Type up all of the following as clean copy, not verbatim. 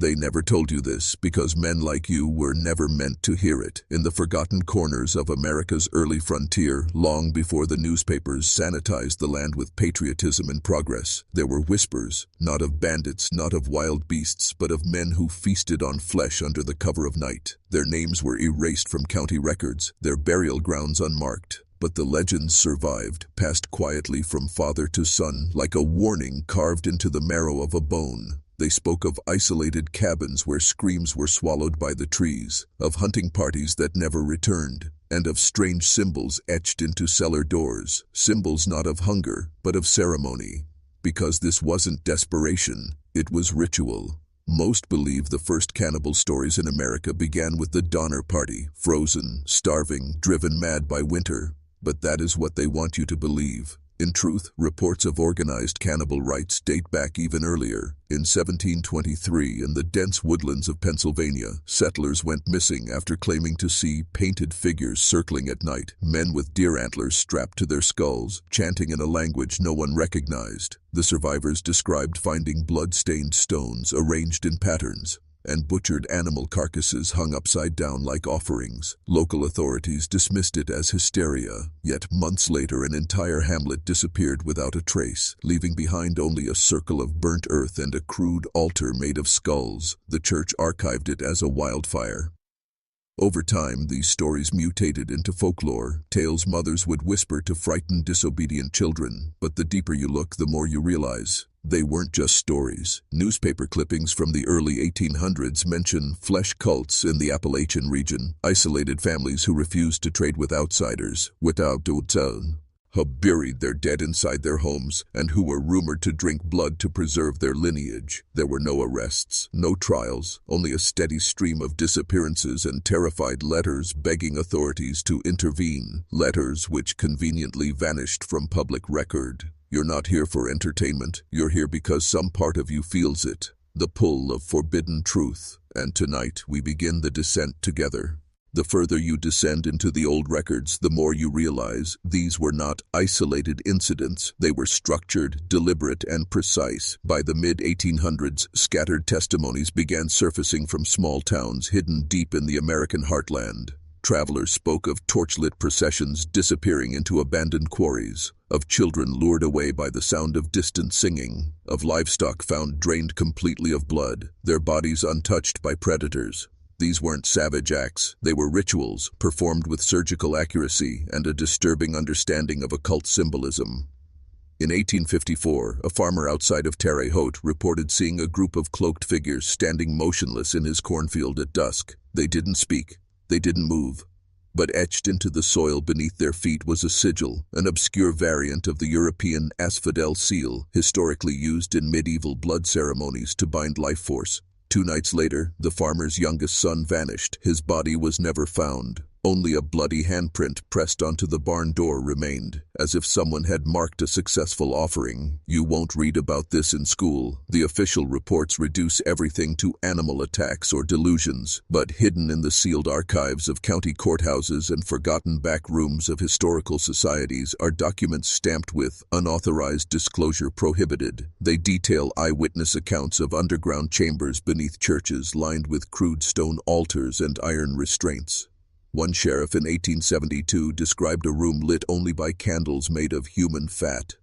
They never told you this because men like you were never meant to hear it. In the forgotten corners of America's early frontier, long before the newspapers sanitized the land with patriotism and progress, there were whispers, not of bandits, not of wild beasts, but of men who feasted on flesh under the cover of night. Their names were erased from county records, their burial grounds unmarked. But the legends survived, passed quietly from father to son, like a warning carved into the marrow of a bone. They spoke of isolated cabins where screams were swallowed by the trees, of hunting parties that never returned, and of strange symbols etched into cellar doors, symbols not of hunger, but of ceremony. Because this wasn't desperation, it was ritual. Most believe the first cannibal stories in America began with the Donner Party, frozen, starving, driven mad by winter. But that is what they want you to believe. In truth, reports of organized cannibal rites date back even earlier. In 1723, in the dense woodlands of Pennsylvania, settlers went missing after claiming to see painted figures circling at night, men with deer antlers strapped to their skulls, chanting in a language no one recognized. The survivors described finding blood-stained stones arranged in patterns, and butchered animal carcasses hung upside down like offerings. Local authorities dismissed it as hysteria, yet months later an entire hamlet disappeared without a trace, leaving behind only a circle of burnt earth and a crude altar made of skulls. The church archived it as a wildfire. Over time, these stories mutated into folklore, tales mothers would whisper to frighten disobedient children, but the deeper you look, the more you realize they weren't just stories. Newspaper clippings from the early 1800s mention flesh cults in the Appalachian region, isolated families who refused to trade with outsiders, who buried their dead inside their homes, and who were rumored to drink blood to preserve their lineage. There were no arrests, no trials, only a steady stream of disappearances and terrified letters begging authorities to intervene, letters which conveniently vanished from public record. You're not here for entertainment, you're here because some part of you feels it, the pull of forbidden truth, and tonight we begin the descent together. The further you descend into the old records, the more you realize these were not isolated incidents. They were structured, deliberate, and precise. By the mid-1800s, scattered testimonies began surfacing from small towns hidden deep in the American heartland. Travelers spoke of torchlit processions disappearing into abandoned quarries, of children lured away by the sound of distant singing, of livestock found drained completely of blood, their bodies untouched by predators. These weren't savage acts, they were rituals, performed with surgical accuracy and a disturbing understanding of occult symbolism. In 1854, a farmer outside of Terre Haute reported seeing a group of cloaked figures standing motionless in his cornfield at dusk. They didn't speak, they didn't move, but etched into the soil beneath their feet was a sigil, an obscure variant of the European asphodel seal, historically used in medieval blood ceremonies to bind life force. 2 nights later, the farmer's youngest son vanished. His body was never found. Only a bloody handprint pressed onto the barn door remained, as if someone had marked a successful offering. You won't read about this in school. The official reports reduce everything to animal attacks or delusions, but hidden in the sealed archives of county courthouses and forgotten back rooms of historical societies are documents stamped with "unauthorized disclosure prohibited." They detail eyewitness accounts of underground chambers beneath churches lined with crude stone altars and iron restraints. One sheriff in 1872 described a room lit only by candles made of human fat.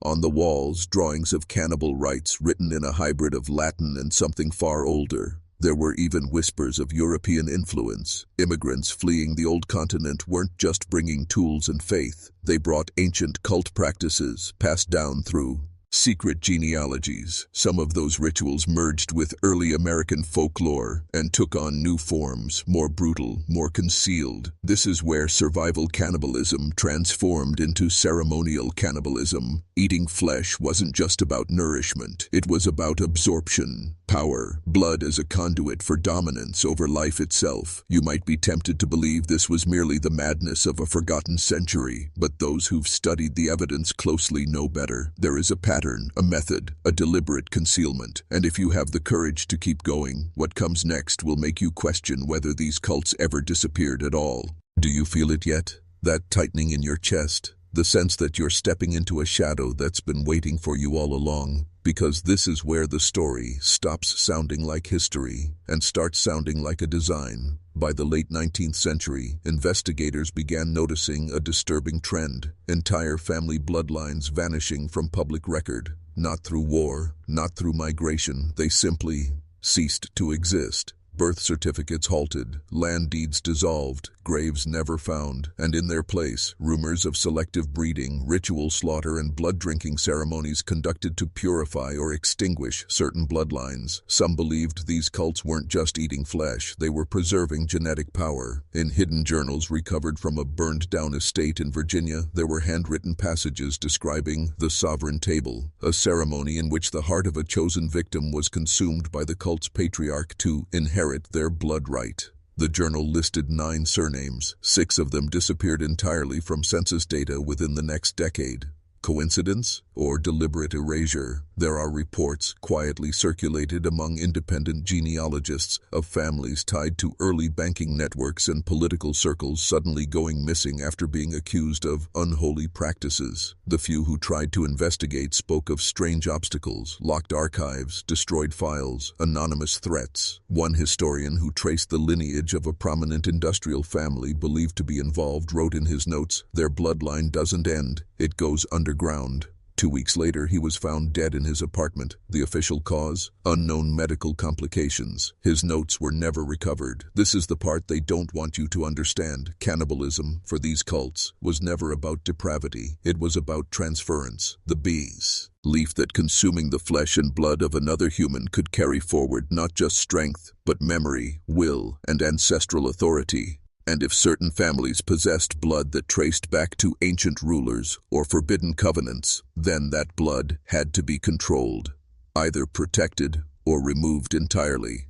On the walls, drawings of cannibal rites written in a hybrid of Latin and something far older. There were even whispers of European influence. Immigrants fleeing the old continent weren't just bringing tools and faith. They brought ancient cult practices passed down through secret genealogies. Some of those rituals merged with early American folklore and took on new forms, more brutal, more concealed. This is where survival cannibalism transformed into ceremonial cannibalism. Eating flesh wasn't just about nourishment, it was about absorption, power, blood as a conduit for dominance over life itself. You might be tempted to believe this was merely the madness of a forgotten century, but those who've studied the evidence closely know better. There is a pattern, a method, a deliberate concealment, and if you have the courage to keep going, what comes next will make you question whether these cults ever disappeared at all. Do you feel it yet? That tightening in your chest? The sense that you're stepping into a shadow that's been waiting for you all along, because this is where the story stops sounding like history and starts sounding like a design. By the late 19th century, investigators began noticing a disturbing trend: entire family bloodlines vanishing from public record. Not through war, not through migration, they simply ceased to exist. Birth certificates halted, land deeds dissolved, graves never found, and in their place, rumors of selective breeding, ritual slaughter, and blood-drinking ceremonies conducted to purify or extinguish certain bloodlines. Some believed these cults weren't just eating flesh, they were preserving genetic power. In hidden journals recovered from a burned-down estate in Virginia, there were handwritten passages describing the sovereign table, a ceremony in which the heart of a chosen victim was consumed by the cult's patriarch to inherit their blood right. The journal listed 9 surnames. 6 of them disappeared entirely from census data within the next decade. Coincidence or deliberate erasure? There are reports quietly circulated among independent genealogists of families tied to early banking networks and political circles suddenly going missing after being accused of unholy practices. The few who tried to investigate spoke of strange obstacles, locked archives, destroyed files, anonymous threats. One historian who traced the lineage of a prominent industrial family believed to be involved wrote in his notes, "Their bloodline doesn't end, it goes underground." 2 weeks later, he was found dead in his apartment. The official cause? Unknown medical complications. His notes were never recovered. This is the part they don't want you to understand. Cannibalism, for these cults, was never about depravity. It was about transference. The belief that consuming the flesh and blood of another human could carry forward not just strength, but memory, will, and ancestral authority. And if certain families possessed blood that traced back to ancient rulers or forbidden covenants, then that blood had to be controlled, either protected or removed entirely.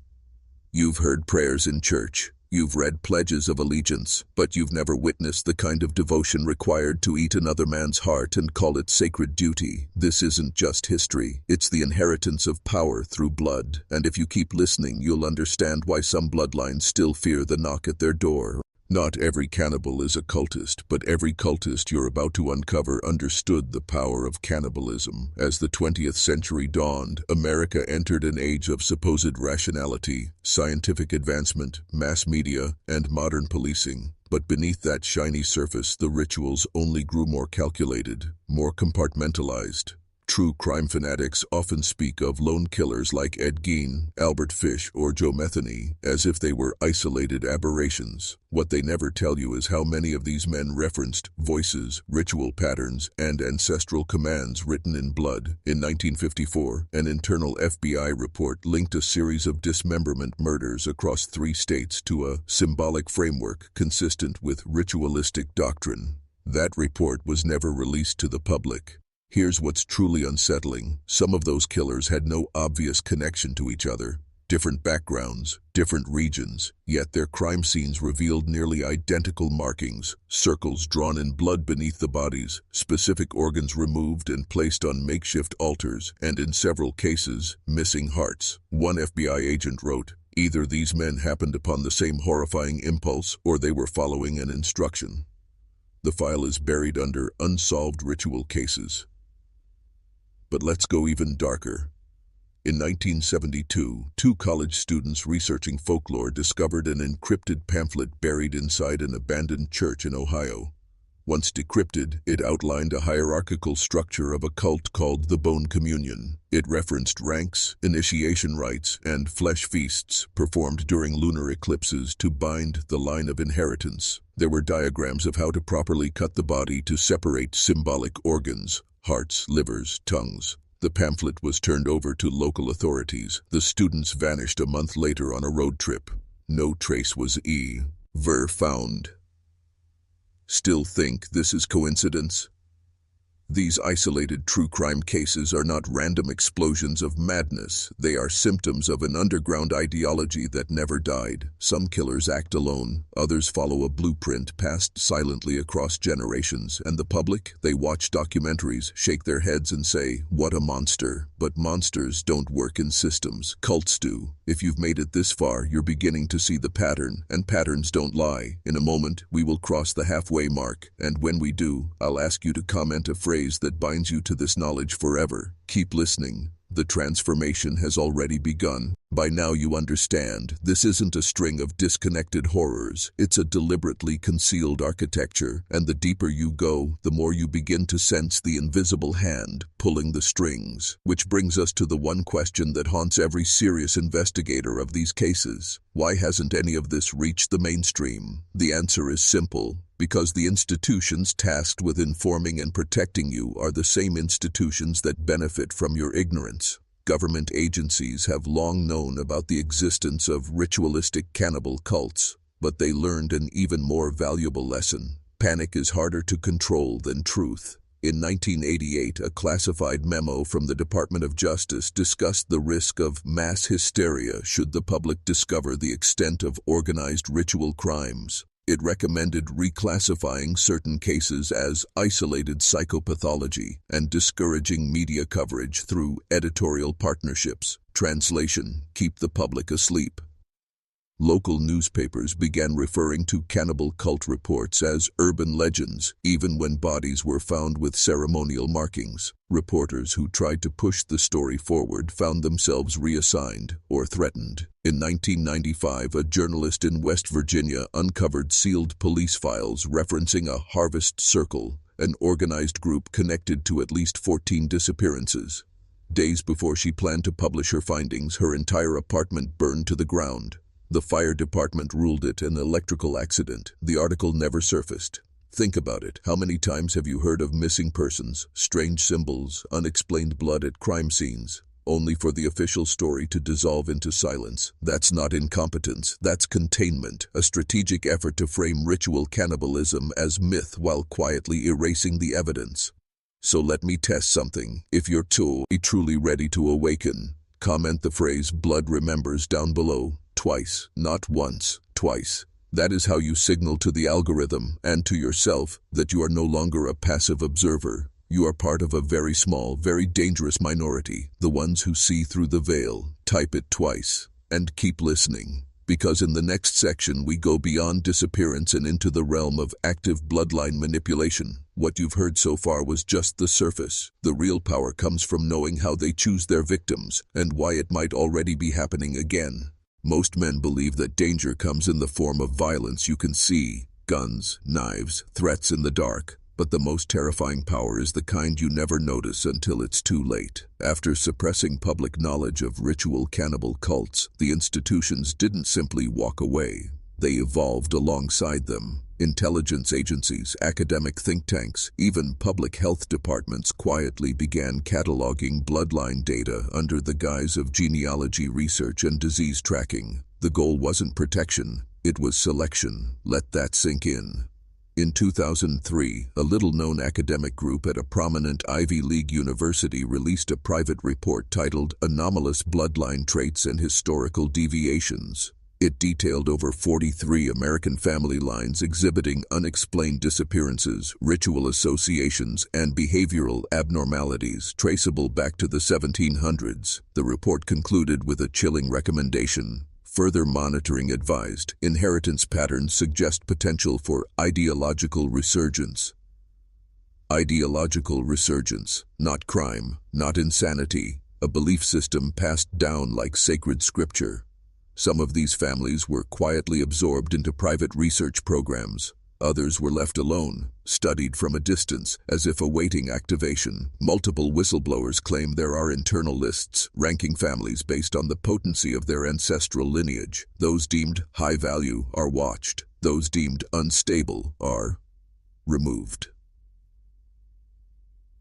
You've heard prayers in church, you've read pledges of allegiance, but you've never witnessed the kind of devotion required to eat another man's heart and call it sacred duty. This isn't just history, it's the inheritance of power through blood. And if you keep listening, you'll understand why some bloodlines still fear the knock at their door. Not every cannibal is a cultist, but every cultist you're about to uncover understood the power of cannibalism. As the 20th century dawned, America entered an age of supposed rationality, scientific advancement, mass media, and modern policing. But beneath that shiny surface, the rituals only grew more calculated, more compartmentalized. True crime fanatics often speak of lone killers like Ed Gein, Albert Fish, or Joe Metheny as if they were isolated aberrations. What they never tell you is how many of these men referenced voices, ritual patterns, and ancestral commands written in blood. In 1954, an internal FBI report linked a series of dismemberment murders across 3 states to a symbolic framework consistent with ritualistic doctrine. That report was never released to the public. Here's what's truly unsettling. Some of those killers had no obvious connection to each other. Different backgrounds, different regions, yet their crime scenes revealed nearly identical markings, circles drawn in blood beneath the bodies, specific organs removed and placed on makeshift altars, and in several cases, missing hearts. One FBI agent wrote, "Either these men happened upon the same horrifying impulse, or they were following an instruction." The file is buried under unsolved ritual cases. But let's go even darker. In 1972, 2 college students researching folklore discovered an encrypted pamphlet buried inside an abandoned church in Ohio. Once decrypted, it outlined a hierarchical structure of a cult called the Bone Communion. It referenced ranks, initiation rites, and flesh feasts performed during lunar eclipses to bind the line of inheritance. There were diagrams of how to properly cut the body to separate symbolic organs, hearts, livers, tongues. The pamphlet was turned over to local authorities. The students vanished a month later on a road trip. No trace was ever found. Still think this is coincidence? These isolated true crime cases are not random explosions of madness. They are symptoms of an underground ideology that never died. Some killers act alone, others follow a blueprint passed silently across generations, and the public, they watch documentaries, shake their heads and say, "What a monster." But monsters don't work in systems. Cults do. If you've made it this far, you're beginning to see the pattern, and patterns don't lie. In a moment, we will cross the halfway mark, and when we do, I'll ask you to comment a phrase that binds you to this knowledge forever. Keep listening. The transformation has already begun. By now you understand, this isn't a string of disconnected horrors. It's a deliberately concealed architecture, and the deeper you go, the more you begin to sense the invisible hand pulling the strings. Which brings us to the one question that haunts every serious investigator of these cases. Why hasn't any of this reached the mainstream? The answer is simple. Because the institutions tasked with informing and protecting you are the same institutions that benefit from your ignorance. Government agencies have long known about the existence of ritualistic cannibal cults, but they learned an even more valuable lesson. Panic is harder to control than truth. In 1988, a classified memo from the Department of Justice discussed the risk of mass hysteria should the public discover the extent of organized ritual crimes. It recommended reclassifying certain cases as isolated psychopathology and discouraging media coverage through editorial partnerships. Translation: keep the public asleep. Local newspapers began referring to cannibal cult reports as urban legends, even when bodies were found with ceremonial markings. Reporters who tried to push the story forward found themselves reassigned or threatened. In 1995, a journalist in West Virginia uncovered sealed police files referencing a harvest circle, an organized group connected to at least 14 disappearances. Days before she planned to publish her findings, her entire apartment burned to the ground. The fire department ruled it an electrical accident. The article never surfaced. Think about it. How many times have you heard of missing persons, strange symbols, unexplained blood at crime scenes, only for the official story to dissolve into silence? That's not incompetence, that's containment, a strategic effort to frame ritual cannibalism as myth while quietly erasing the evidence. So let me test something. If you're truly ready to awaken, comment the phrase "blood remembers" down below. Twice, not once, twice. That is how you signal to the algorithm and to yourself that you are no longer a passive observer. You are part of a very small, very dangerous minority, the ones who see through the veil. Type it twice, and keep listening. Because in the next section we go beyond disappearance and into the realm of active bloodline manipulation. What you've heard so far was just the surface. The real power comes from knowing how they choose their victims, and why it might already be happening again. Most men believe that danger comes in the form of violence you can see, guns, knives, threats in the dark. But the most terrifying power is the kind you never notice until it's too late. After suppressing public knowledge of ritual cannibal cults, the institutions didn't simply walk away. They evolved alongside them. Intelligence agencies, academic think tanks, even public health departments quietly began cataloging bloodline data under the guise of genealogy research and disease tracking. The goal wasn't protection, it was selection. Let that sink in. In 2003, a little-known academic group at a prominent Ivy League university released a private report titled "Anomalous Bloodline Traits and Historical Deviations." It detailed over 43 American family lines exhibiting unexplained disappearances, ritual associations, and behavioral abnormalities traceable back to the 1700s. The report concluded with a chilling recommendation. Further monitoring advised. Inheritance patterns suggest potential for ideological resurgence. Ideological resurgence, not crime, not insanity, a belief system passed down like sacred scripture. Some of these families were quietly absorbed into private research programs. Others were left alone, studied from a distance, as if awaiting activation. Multiple whistleblowers claim there are internal lists, ranking families based on the potency of their ancestral lineage. Those deemed high value are watched. Those deemed unstable are removed.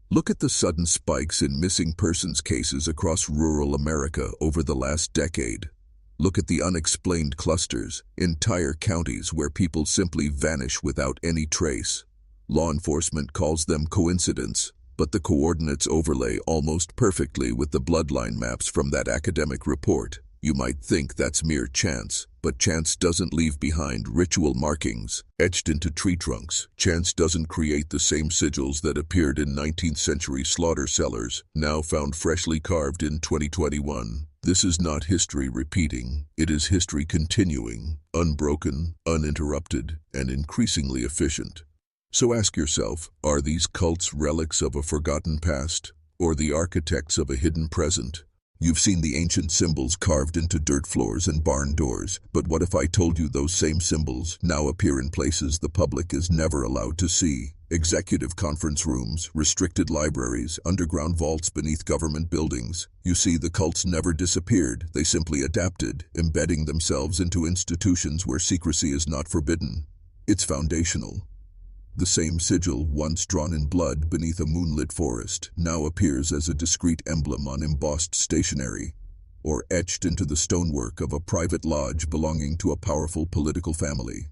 Look at the sudden spikes in missing persons cases across rural America over the last decade. Look at the unexplained clusters, entire counties where people simply vanish without any trace. Law enforcement calls them coincidence, but the coordinates overlay almost perfectly with the bloodline maps from that academic report. You might think that's mere chance, but chance doesn't leave behind ritual markings etched into tree trunks. Chance doesn't create the same sigils that appeared in 19th century slaughter cellars, now found freshly carved in 2021. This is not history repeating, it is history continuing, unbroken, uninterrupted, and increasingly efficient. So ask yourself, are these cults relics of a forgotten past, or the architects of a hidden present? You've seen the ancient symbols carved into dirt floors and barn doors, but what if I told you those same symbols now appear in places the public is never allowed to see? Executive conference rooms, restricted libraries, underground vaults beneath government buildings. You see, the cults never disappeared, they simply adapted, embedding themselves into institutions where secrecy is not forbidden. It's foundational. The same sigil, once drawn in blood beneath a moonlit forest, now appears as a discreet emblem on embossed stationery, or etched into the stonework of a private lodge belonging to a powerful political family.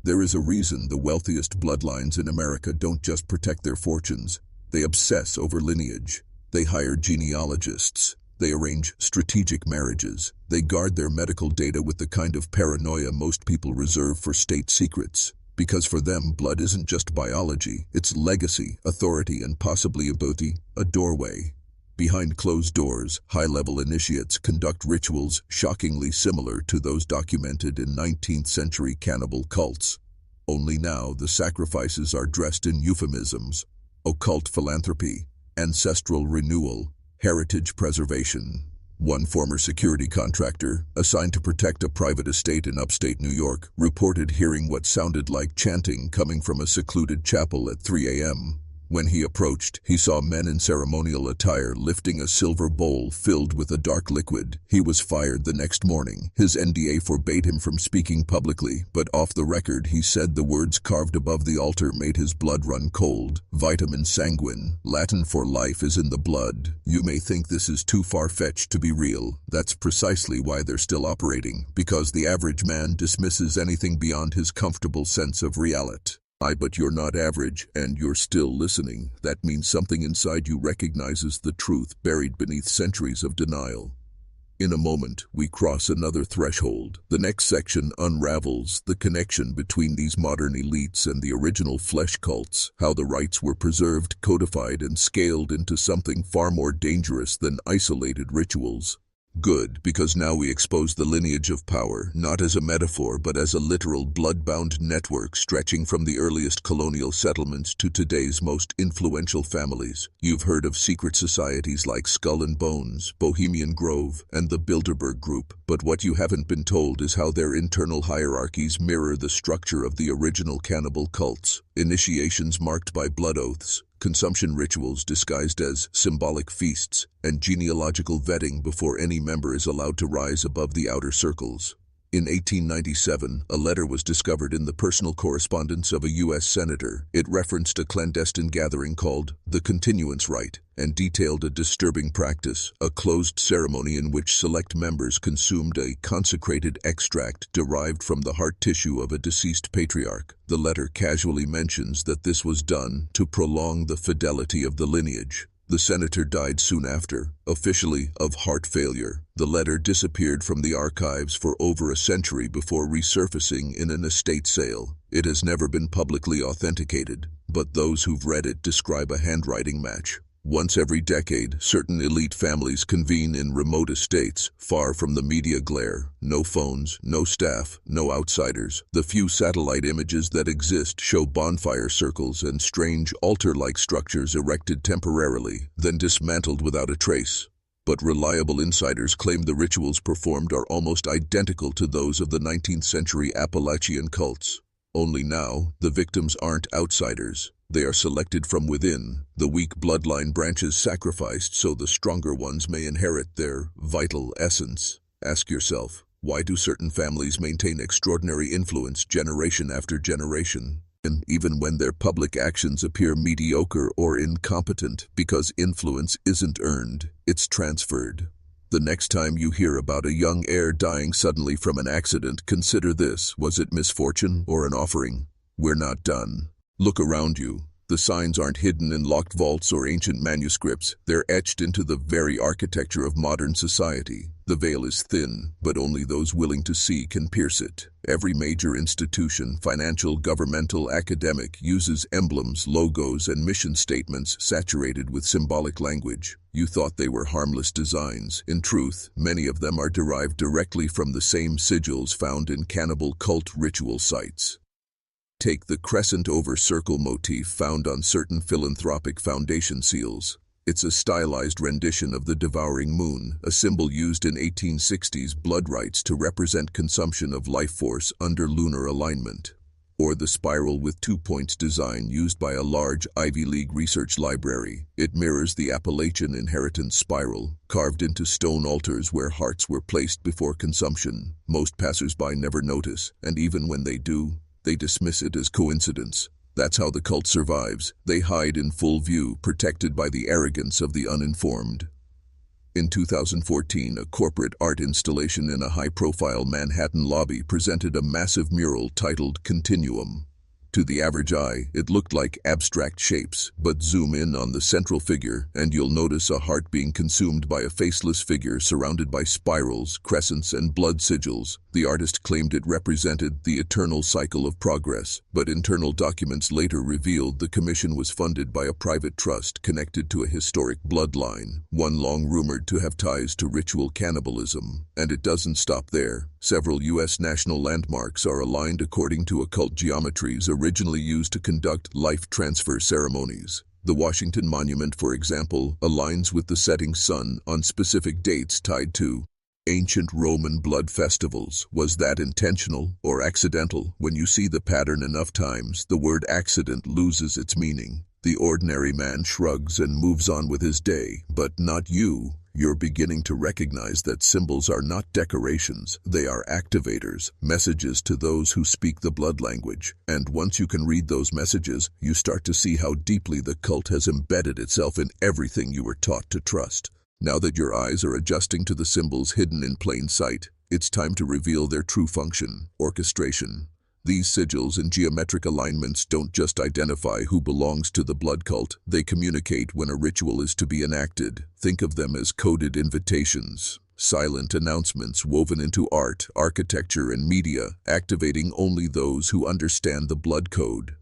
There is a reason the wealthiest bloodlines in America don't just protect their fortunes, they obsess over lineage. They hire genealogists. They arrange strategic marriages. They guard their medical data with the kind of paranoia most people reserve for state secrets. Because for them, blood isn't just biology, it's legacy, authority, and possibly a doorway. Behind closed doors, high-level initiates conduct rituals shockingly similar to those documented in 19th century cannibal cults. Only now the sacrifices are dressed in euphemisms: occult philanthropy, ancestral renewal, heritage preservation. One former security contractor, assigned to protect a private estate in upstate New York, reported hearing what sounded like chanting coming from a secluded chapel at 3 a.m. When he approached, he saw men in ceremonial attire lifting a silver bowl filled with a dark liquid. He was fired the next morning. His NDA forbade him from speaking publicly, but off the record he said the words carved above the altar made his blood run cold. Vitamin sanguine, Latin for life, is in the blood. You may think this is too far-fetched to be real. That's precisely why they're still operating, because the average man dismisses anything beyond his comfortable sense of reality. But you're not average, and you're still listening. That means something inside you recognizes the truth buried beneath centuries of denial. In a moment, we cross another threshold. The next section unravels the connection between these modern elites and the original flesh cults, how the rites were preserved, codified, and scaled into something far more dangerous than isolated rituals. Good, because now we expose the lineage of power, not as a metaphor but as a literal blood-bound network stretching from the earliest colonial settlements to today's most influential families. You've heard of secret societies like Skull and Bones, Bohemian Grove, and the Bilderberg Group, but what you haven't been told is how their internal hierarchies mirror the structure of the original cannibal cults. Initiations marked by blood oaths, consumption rituals disguised as symbolic feasts, and genealogical vetting before any member is allowed to rise above the outer circles. In 1897, a letter was discovered in the personal correspondence of a U.S. senator. It referenced a clandestine gathering called the Continuance Rite and detailed a disturbing practice, a closed ceremony in which select members consumed a consecrated extract derived from the heart tissue of a deceased patriarch. The letter casually mentions that this was done to prolong the fidelity of the lineage. The senator died soon after, officially of heart failure. The letter disappeared from the archives for over a century before resurfacing in an estate sale. It has never been publicly authenticated, but those who've read it describe a handwriting match. Once every decade, certain elite families convene in remote estates, far from the media glare. No phones, no staff, no outsiders. The few satellite images that exist show bonfire circles and strange altar-like structures erected temporarily, then dismantled without a trace. But reliable insiders claim the rituals performed are almost identical to those of the 19th century Appalachian cults. Only now, the victims aren't outsiders. They are selected from within, the weak bloodline branches sacrificed so the stronger ones may inherit their vital essence. Ask yourself, why do certain families maintain extraordinary influence generation after generation, and even when their public actions appear mediocre or incompetent? Because influence isn't earned, it's transferred. The next time you hear about a young heir dying suddenly from an accident, consider this: was it misfortune or an offering? We're not done. Look around you. The signs aren't hidden in locked vaults or ancient manuscripts, they're etched into the very architecture of modern society. The veil is thin, but only those willing to see can pierce it. Every major institution, financial, governmental, academic, uses emblems, logos, and mission statements saturated with symbolic language. You thought they were harmless designs. In truth, many of them are derived directly from the same sigils found in cannibal cult ritual sites. Take the crescent over circle motif found on certain philanthropic foundation seals. It's a stylized rendition of the devouring moon, a symbol used in 1860s blood rites to represent consumption of life force under lunar alignment. Or the spiral with 2 points design used by a large Ivy League research library. It mirrors the Appalachian inheritance spiral, carved into stone altars where hearts were placed before consumption. Most passersby never notice, and even when they do, they dismiss it as coincidence. That's how the cult survives. They hide in full view, protected by the arrogance of the uninformed. In 2014, a corporate art installation in a high-profile Manhattan lobby presented a massive mural titled Continuum. To the average eye, it looked like abstract shapes, but zoom in on the central figure, and you'll notice a heart being consumed by a faceless figure surrounded by spirals, crescents, and blood sigils. The artist claimed it represented the eternal cycle of progress, but internal documents later revealed the commission was funded by a private trust connected to a historic bloodline, one long rumored to have ties to ritual cannibalism. And it doesn't stop there. Several U.S. national landmarks are aligned according to occult geometries originally used to conduct life transfer ceremonies. The Washington Monument, for example, aligns with the setting sun on specific dates tied to ancient Roman blood festivals. Was that intentional or accidental? When you see the pattern enough times, the word accident loses its meaning. The ordinary man shrugs and moves on with his day, but not you. You're beginning to recognize that symbols are not decorations, they are activators, messages to those who speak the blood language. And once you can read those messages, you start to see how deeply the cult has embedded itself in everything you were taught to trust. Now that your eyes are adjusting to the symbols hidden in plain sight, it's time to reveal their true function: orchestration. These sigils and geometric alignments don't just identify who belongs to the blood cult, they communicate when a ritual is to be enacted. Think of them as coded invitations, silent announcements woven into art, architecture, and media, activating only those who understand the blood code.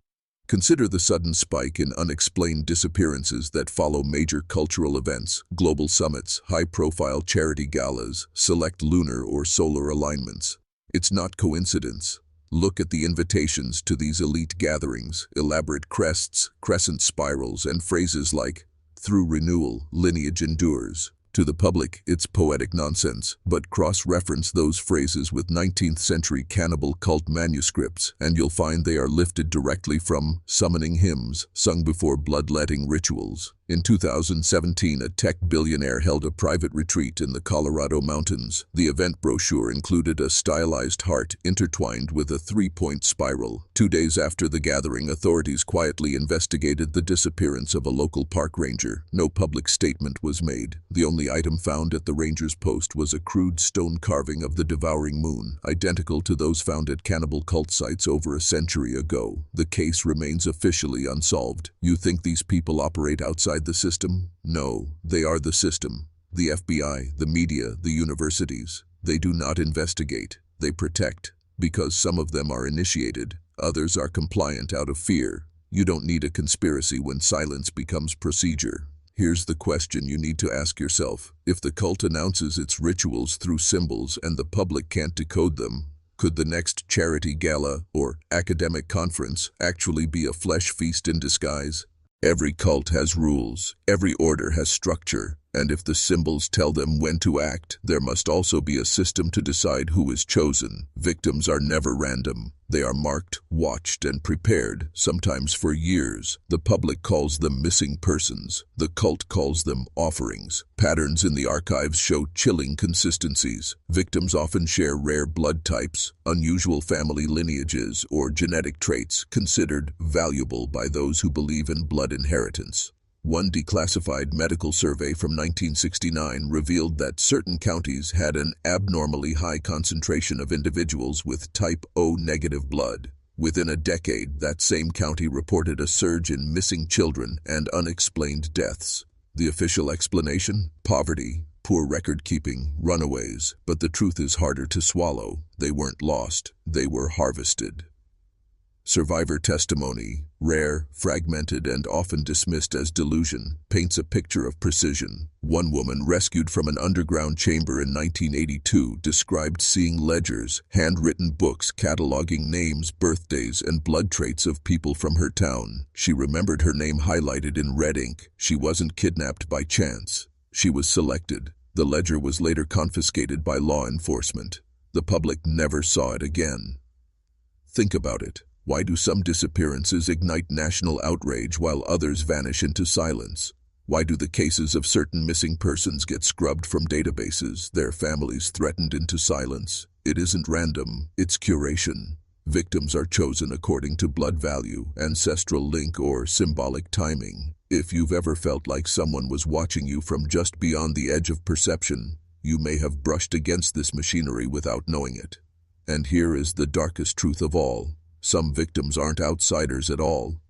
Consider the sudden spike in unexplained disappearances that follow major cultural events, global summits, high-profile charity galas, select lunar or solar alignments. It's not coincidence. Look at the invitations to these elite gatherings: elaborate crests, crescent spirals, and phrases like, "Through renewal, lineage endures." To the public, it's poetic nonsense, but cross-reference those phrases with 19th century cannibal cult manuscripts, and you'll find they are lifted directly from summoning hymns sung before bloodletting rituals. In 2017, a tech billionaire held a private retreat in the Colorado mountains. The event brochure included a stylized heart intertwined with a 3-point spiral. 2 days after the gathering, authorities quietly investigated the disappearance of a local park ranger. No public statement was made. The only item found at the ranger's post was a crude stone carving of the devouring moon, identical to those found at cannibal cult sites over a century ago. The case remains officially unsolved. You think these people operate outside the system? No, they are the system. The FBI, the media, the universities. They do not investigate, they protect. Because some of them are initiated, others are compliant out of fear. You don't need a conspiracy when silence becomes procedure. Here's the question you need to ask yourself. If the cult announces its rituals through symbols and the public can't decode them, could the next charity gala or academic conference actually be a flesh feast in disguise? Every cult has rules, every order has structure, and if the symbols tell them when to act, there must also be a system to decide who is chosen. Victims are never random. They are marked, watched, and prepared, sometimes for years. The public calls them missing persons. The cult calls them offerings. Patterns in the archives show chilling consistencies. Victims often share rare blood types, unusual family lineages, or genetic traits considered valuable by those who believe in blood inheritance. One declassified medical survey from 1969 revealed that certain counties had an abnormally high concentration of individuals with type O negative blood. Within a decade, that same county reported a surge in missing children and unexplained deaths. The official explanation? Poverty, poor record-keeping, runaways. But the truth is harder to swallow. They weren't lost. They were harvested. Survivor testimony, rare, fragmented, and often dismissed as delusion, paints a picture of precision. One woman rescued from an underground chamber in 1982 described seeing ledgers, handwritten books cataloging names, birthdays, and blood traits of people from her town. She remembered her name highlighted in red ink. She wasn't kidnapped by chance. She was selected. The ledger was later confiscated by law enforcement. The public never saw it again. Think about it. Why do some disappearances ignite national outrage while others vanish into silence? Why do the cases of certain missing persons get scrubbed from databases, their families threatened into silence? It isn't random, it's curation. Victims are chosen according to blood value, ancestral link, or symbolic timing. If you've ever felt like someone was watching you from just beyond the edge of perception, you may have brushed against this machinery without knowing it. And here is the darkest truth of all. Some victims aren't outsiders at all.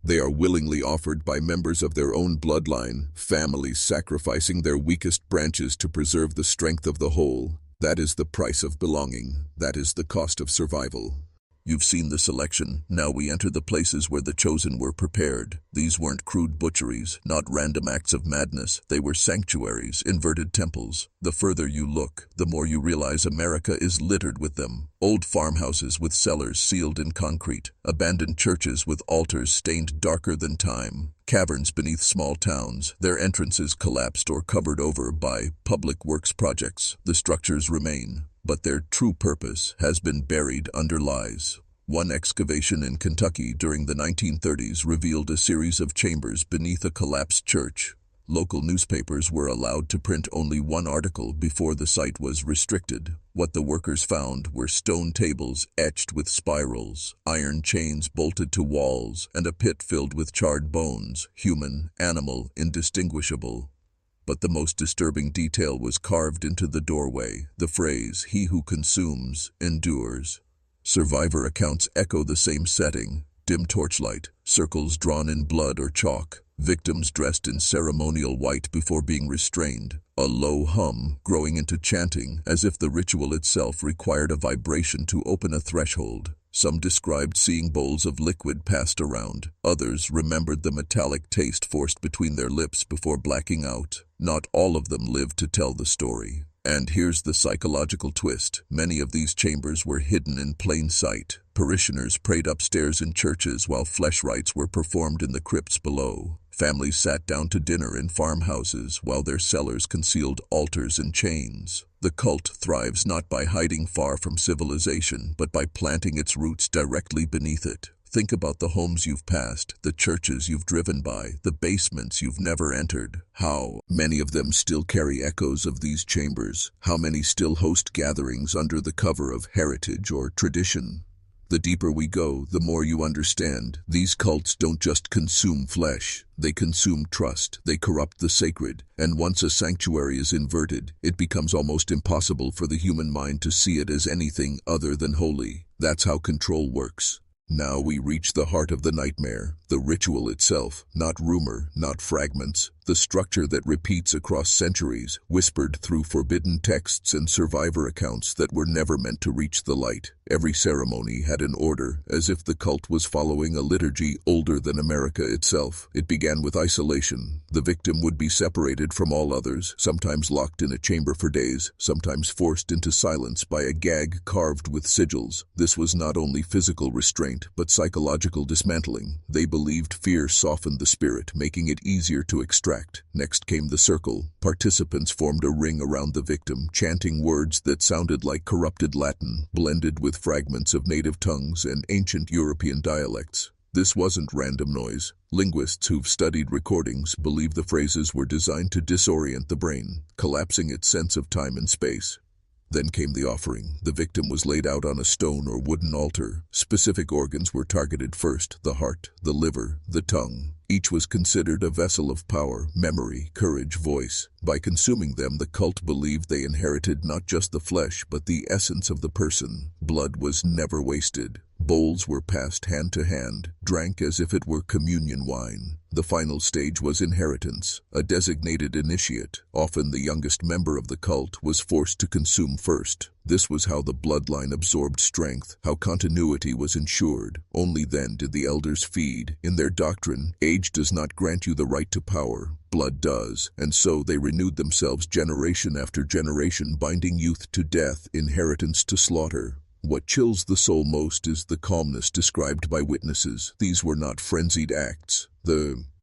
They are willingly offered by members of their own bloodline, families sacrificing their weakest branches to preserve the strength of the whole. That is the price of belonging. That is the cost of survival. You've seen the selection. Now we enter the places where the chosen were prepared. These weren't crude butcheries, not random acts of madness. They were sanctuaries, inverted temples. The further you look, the more you realize America is littered with them. Old farmhouses with cellars sealed in concrete, abandoned churches with altars stained darker than time, caverns beneath small towns, their entrances collapsed or covered over by public works projects. The structures remain, but their true purpose has been buried under lies. One excavation in Kentucky during the 1930s revealed a series of chambers beneath a collapsed church. Local newspapers were allowed to print only one article before the site was restricted. What the workers found were stone tables etched with spirals, iron chains bolted to walls, and a pit filled with charred bones, human, animal, indistinguishable. But the most disturbing detail was carved into the doorway, the phrase, "He who consumes, endures." Survivor accounts echo the same setting: dim torchlight, circles drawn in blood or chalk, victims dressed in ceremonial white before being restrained, a low hum growing into chanting, as if the ritual itself required a vibration to open a threshold. Some described seeing bowls of liquid passed around. Others remembered the metallic taste forced between their lips before blacking out. Not all of them lived to tell the story. And here's the psychological twist. Many of these chambers were hidden in plain sight. Parishioners prayed upstairs in churches while flesh rites were performed in the crypts below. Families sat down to dinner in farmhouses while their cellars concealed altars and chains. The cult thrives not by hiding far from civilization, but by planting its roots directly beneath it. Think about the homes you've passed, the churches you've driven by, the basements you've never entered. How many of them still carry echoes of these chambers? How many still host gatherings under the cover of heritage or tradition? The deeper we go, the more you understand. These cults don't just consume flesh. They consume trust. They corrupt the sacred. And once a sanctuary is inverted, it becomes almost impossible for the human mind to see it as anything other than holy. That's how control works. Now we reach the heart of the nightmare, the ritual itself, not rumor, not fragments, the structure that repeats across centuries, whispered through forbidden texts and survivor accounts that were never meant to reach the light. Every ceremony had an order, as if the cult was following a liturgy older than America itself. It began with isolation. The victim would be separated from all others, sometimes locked in a chamber for days, sometimes forced into silence by a gag carved with sigils. This was not only physical restraint, but psychological dismantling. They believed fear softened the spirit, making it easier to extract. Next came the circle. Participants formed a ring around the victim, chanting words that sounded like corrupted Latin, blended with fragments of native tongues and ancient European dialects. This wasn't random noise. Linguists who've studied recordings believe the phrases were designed to disorient the brain, collapsing its sense of time and space. Then came the offering. The victim was laid out on a stone or wooden altar. Specific organs were targeted first: the heart, the liver, the tongue. Each was considered a vessel of power, memory, courage, voice. By consuming them, the cult believed they inherited not just the flesh, but the essence of the person. Blood was never wasted. Bowls were passed hand to hand, drank as if it were communion wine. The final stage was inheritance. A designated initiate, often the youngest member of the cult, was forced to consume first. This was how the bloodline absorbed strength, how continuity was ensured. Only then did the elders feed. In their doctrine, age does not grant you the right to power. Blood does, and so they renewed themselves generation after generation, binding youth to death, inheritance to slaughter. What chills the soul most is the calmness described by witnesses. These were not frenzied acts.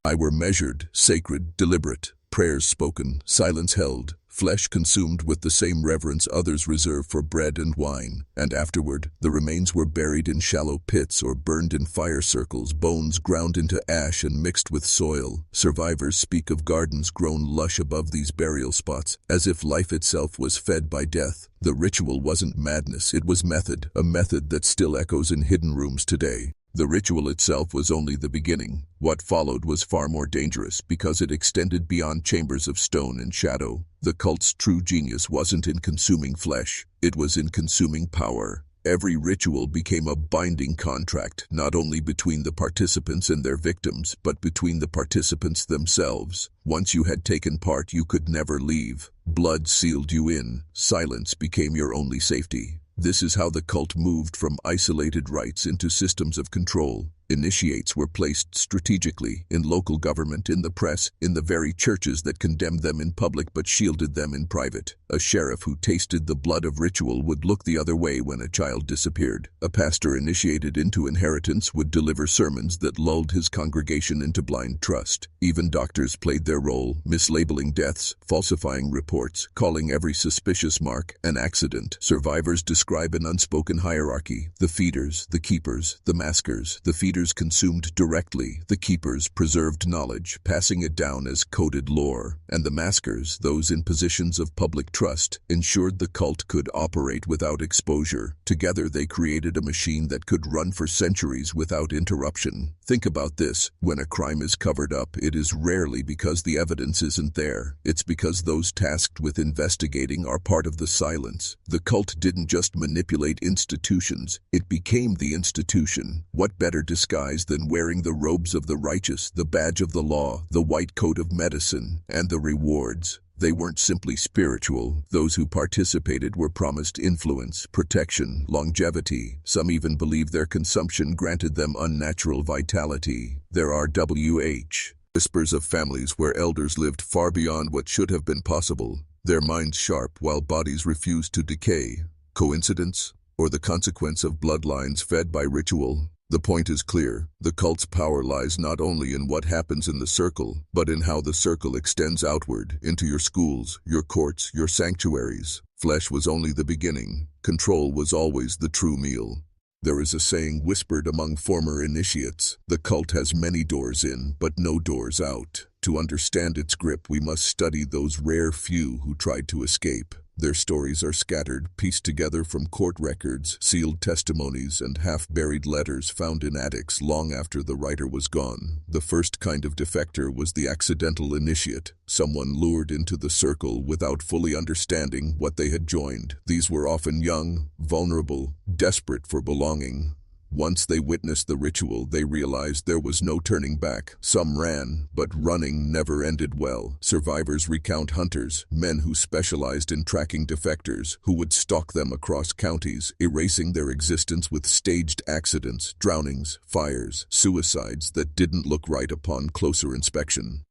I were measured, sacred, deliberate, prayers spoken, silence held, flesh consumed with the same reverence others reserve for bread and wine, and afterward, the remains were buried in shallow pits or burned in fire circles, bones ground into ash and mixed with soil. Survivors speak of gardens grown lush above these burial spots, as if life itself was fed by death. The ritual wasn't madness, it was method, a method that still echoes in hidden rooms today. The ritual itself was only the beginning. What followed was far more dangerous because it extended beyond chambers of stone and shadow. The cult's true genius wasn't in consuming flesh, it was in consuming power. Every ritual became a binding contract, not only between the participants and their victims, but between the participants themselves. Once you had taken part, you could never leave. Blood sealed you in. Silence became your only safety. This is how the cult moved from isolated rites into systems of control. Initiates were placed strategically in local government, in the press, in the very churches that condemned them in public but shielded them in private. A sheriff who tasted the blood of ritual would look the other way when a child disappeared. A pastor initiated into inheritance would deliver sermons that lulled his congregation into blind trust. Even doctors played their role, mislabeling deaths, falsifying reports, calling every suspicious mark an accident. Survivors describe an unspoken hierarchy: the feeders, the keepers, the maskers. The feeders consumed directly, the keepers preserved knowledge, passing it down as coded lore, and the maskers, those in positions of public trust, ensured the cult could operate without exposure. Together they created a machine that could run for centuries without interruption. Think about this: when a crime is covered up, it is rarely because the evidence isn't there. It's because those tasked with investigating are part of the silence. The cult didn't just manipulate institutions, it became the institution. What better disguise than wearing the robes of the righteous, the badge of the law, the white coat of medicine, and the rewards? They weren't simply spiritual. Those who participated were promised influence, protection, longevity. Some even believed their consumption granted them unnatural vitality. There are whispers of families where elders lived far beyond what should have been possible, their minds sharp while bodies refused to decay. Coincidence? Or the consequence of bloodlines fed by ritual? The point is clear. The cult's power lies not only in what happens in the circle, but in how the circle extends outward, into your schools, your courts, your sanctuaries. Flesh was only the beginning. Control was always the true meal. There is a saying whispered among former initiates: the cult has many doors in, but no doors out. To understand its grip, we must study those rare few who tried to escape. Their stories are scattered, pieced together from court records, sealed testimonies, and half-buried letters found in attics long after the writer was gone. The first kind of defector was the accidental initiate, someone lured into the circle without fully understanding what they had joined. These were often young, vulnerable, desperate for belonging. Once they witnessed the ritual, they realized there was no turning back. Some ran, but running never ended well. Survivors recount hunters, men who specialized in tracking defectors, who would stalk them across counties, erasing their existence with staged accidents, drownings, fires, suicides that didn't look right upon closer inspection.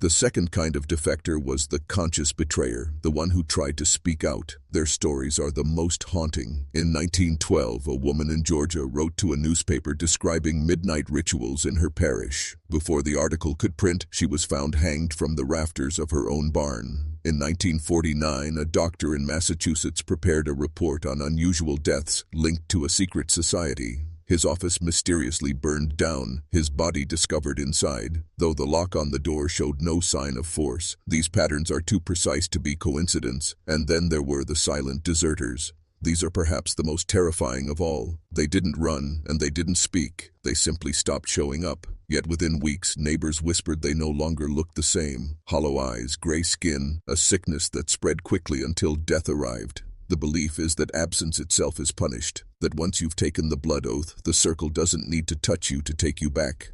The second kind of defector was the conscious betrayer, the one who tried to speak out. Their stories are the most haunting. In 1912, a woman in Georgia wrote to a newspaper describing midnight rituals in her parish. Before the article could print, she was found hanged from the rafters of her own barn. In 1949, a doctor in Massachusetts prepared a report on unusual deaths linked to a secret society. His office mysteriously burned down, his body discovered inside, though the lock on the door showed no sign of force. These patterns are too precise to be coincidence. And then there were the silent deserters. These are perhaps the most terrifying of all. They didn't run, and they didn't speak. They simply stopped showing up. Yet within weeks, neighbors whispered they no longer looked the same. Hollow eyes, gray skin, a sickness that spread quickly until death arrived. The belief is that absence itself is punished, that once you've taken the blood oath, the circle doesn't need to touch you to take you back.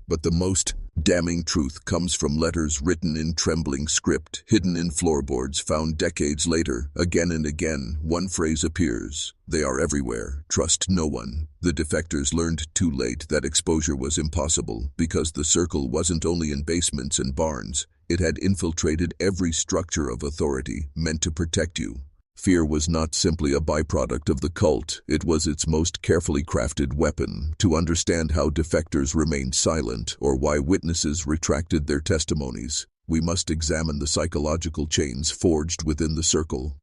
But the most damning truth comes from letters written in trembling script, hidden in floorboards, found decades later. Again and again, one phrase appears: "They are everywhere. Trust no one." The defectors learned too late that exposure was impossible, because the circle wasn't only in basements and barns. It had infiltrated every structure of authority meant to protect you. Fear was not simply a byproduct of the cult, it was its most carefully crafted weapon. To understand how defectors remained silent, or why witnesses retracted their testimonies, we must examine the psychological chains forged within the circle.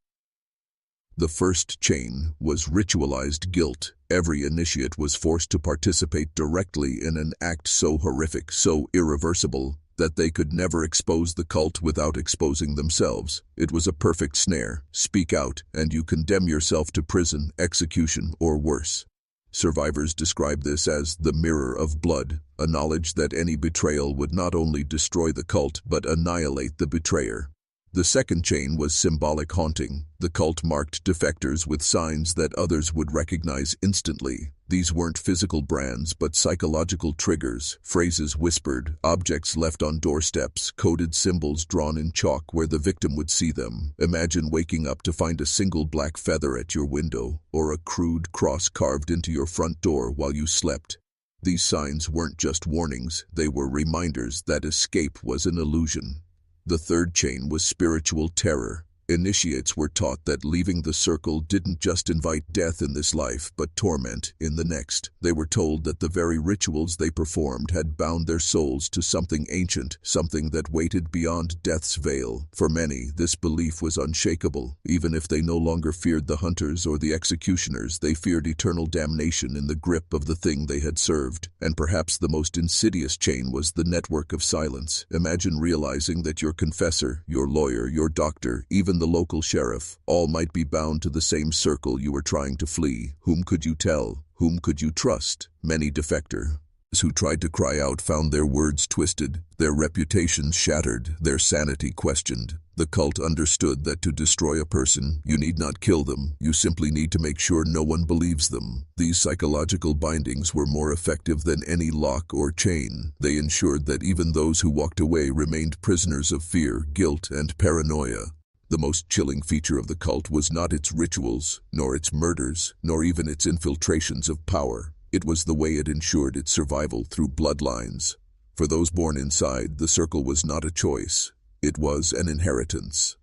The first chain was ritualized guilt. Every initiate was forced to participate directly in an act so horrific, so irreversible, that they could never expose the cult without exposing themselves. It was a perfect snare. Speak out, and you condemn yourself to prison, execution, or worse. Survivors describe this as the mirror of blood, a knowledge that any betrayal would not only destroy the cult but annihilate the betrayer. The second chain was symbolic haunting. The cult marked defectors with signs that others would recognize instantly. These weren't physical brands but psychological triggers, phrases whispered, objects left on doorsteps, coded symbols drawn in chalk where the victim would see them. Imagine waking up to find a single black feather at your window, or a crude cross carved into your front door while you slept. These signs weren't just warnings, they were reminders that escape was an illusion. The third chain was spiritual terror. Initiates were taught that leaving the circle didn't just invite death in this life, but torment in the next. They were told that the very rituals they performed had bound their souls to something ancient, something that waited beyond death's veil. For many, this belief was unshakable. Even if they no longer feared the hunters or the executioners, they feared eternal damnation in the grip of the thing they had served. And perhaps the most insidious chain was the network of silence. Imagine realizing that your confessor, your lawyer, your doctor, even the local sheriff, all might be bound to the same circle you were trying to flee. Whom could you tell? Whom could you trust? Many defectors who tried to cry out found their words twisted, their reputations shattered, their sanity questioned. The cult understood that to destroy a person, you need not kill them, you simply need to make sure no one believes them. These psychological bindings were more effective than any lock or chain. They ensured that even those who walked away remained prisoners of fear, guilt, and paranoia. The most chilling feature of the cult was not its rituals, nor its murders, nor even its infiltrations of power. It was the way it ensured its survival through bloodlines. For those born inside, the circle was not a choice. It was an inheritance.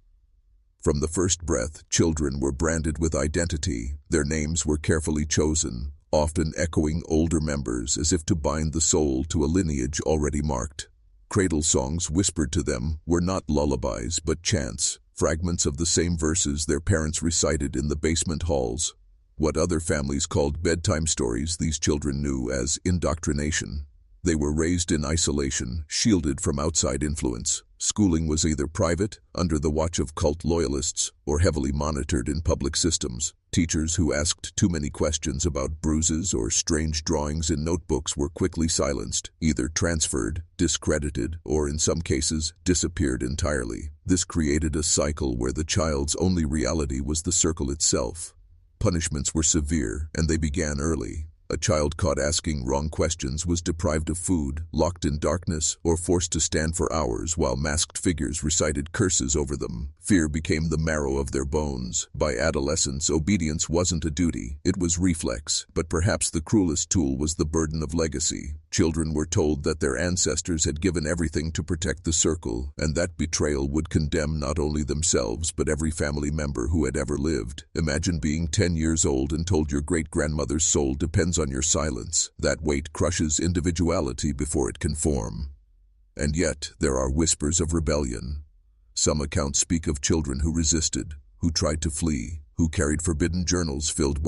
From the first breath, children were branded with identity. Their names were carefully chosen, often echoing older members as if to bind the soul to a lineage already marked. Cradle songs whispered to them were not lullabies but chants, fragments of the same verses their parents recited in the basement halls. What other families called bedtime stories, these children knew as indoctrination. They were raised in isolation, shielded from outside influence. Schooling was either private, under the watch of cult loyalists, or heavily monitored in public systems. Teachers who asked too many questions about bruises or strange drawings in notebooks were quickly silenced, either transferred, discredited, or in some cases, disappeared entirely. This created a cycle where the child's only reality was the circle itself. Punishments were severe, and they began early. A child caught asking wrong questions was deprived of food, locked in darkness, or forced to stand for hours while masked figures recited curses over them. Fear became the marrow of their bones. By adolescence, obedience wasn't a duty, it was reflex. But perhaps the cruelest tool was the burden of legacy. Children were told that their ancestors had given everything to protect the circle, and that betrayal would condemn not only themselves but every family member who had ever lived. Imagine being 10 years old and told your great-grandmother's soul depends on your silence. That weight crushes individuality before it can form. And yet, there are whispers of rebellion. Some accounts speak of children who resisted, who tried to flee, who carried forbidden journals filled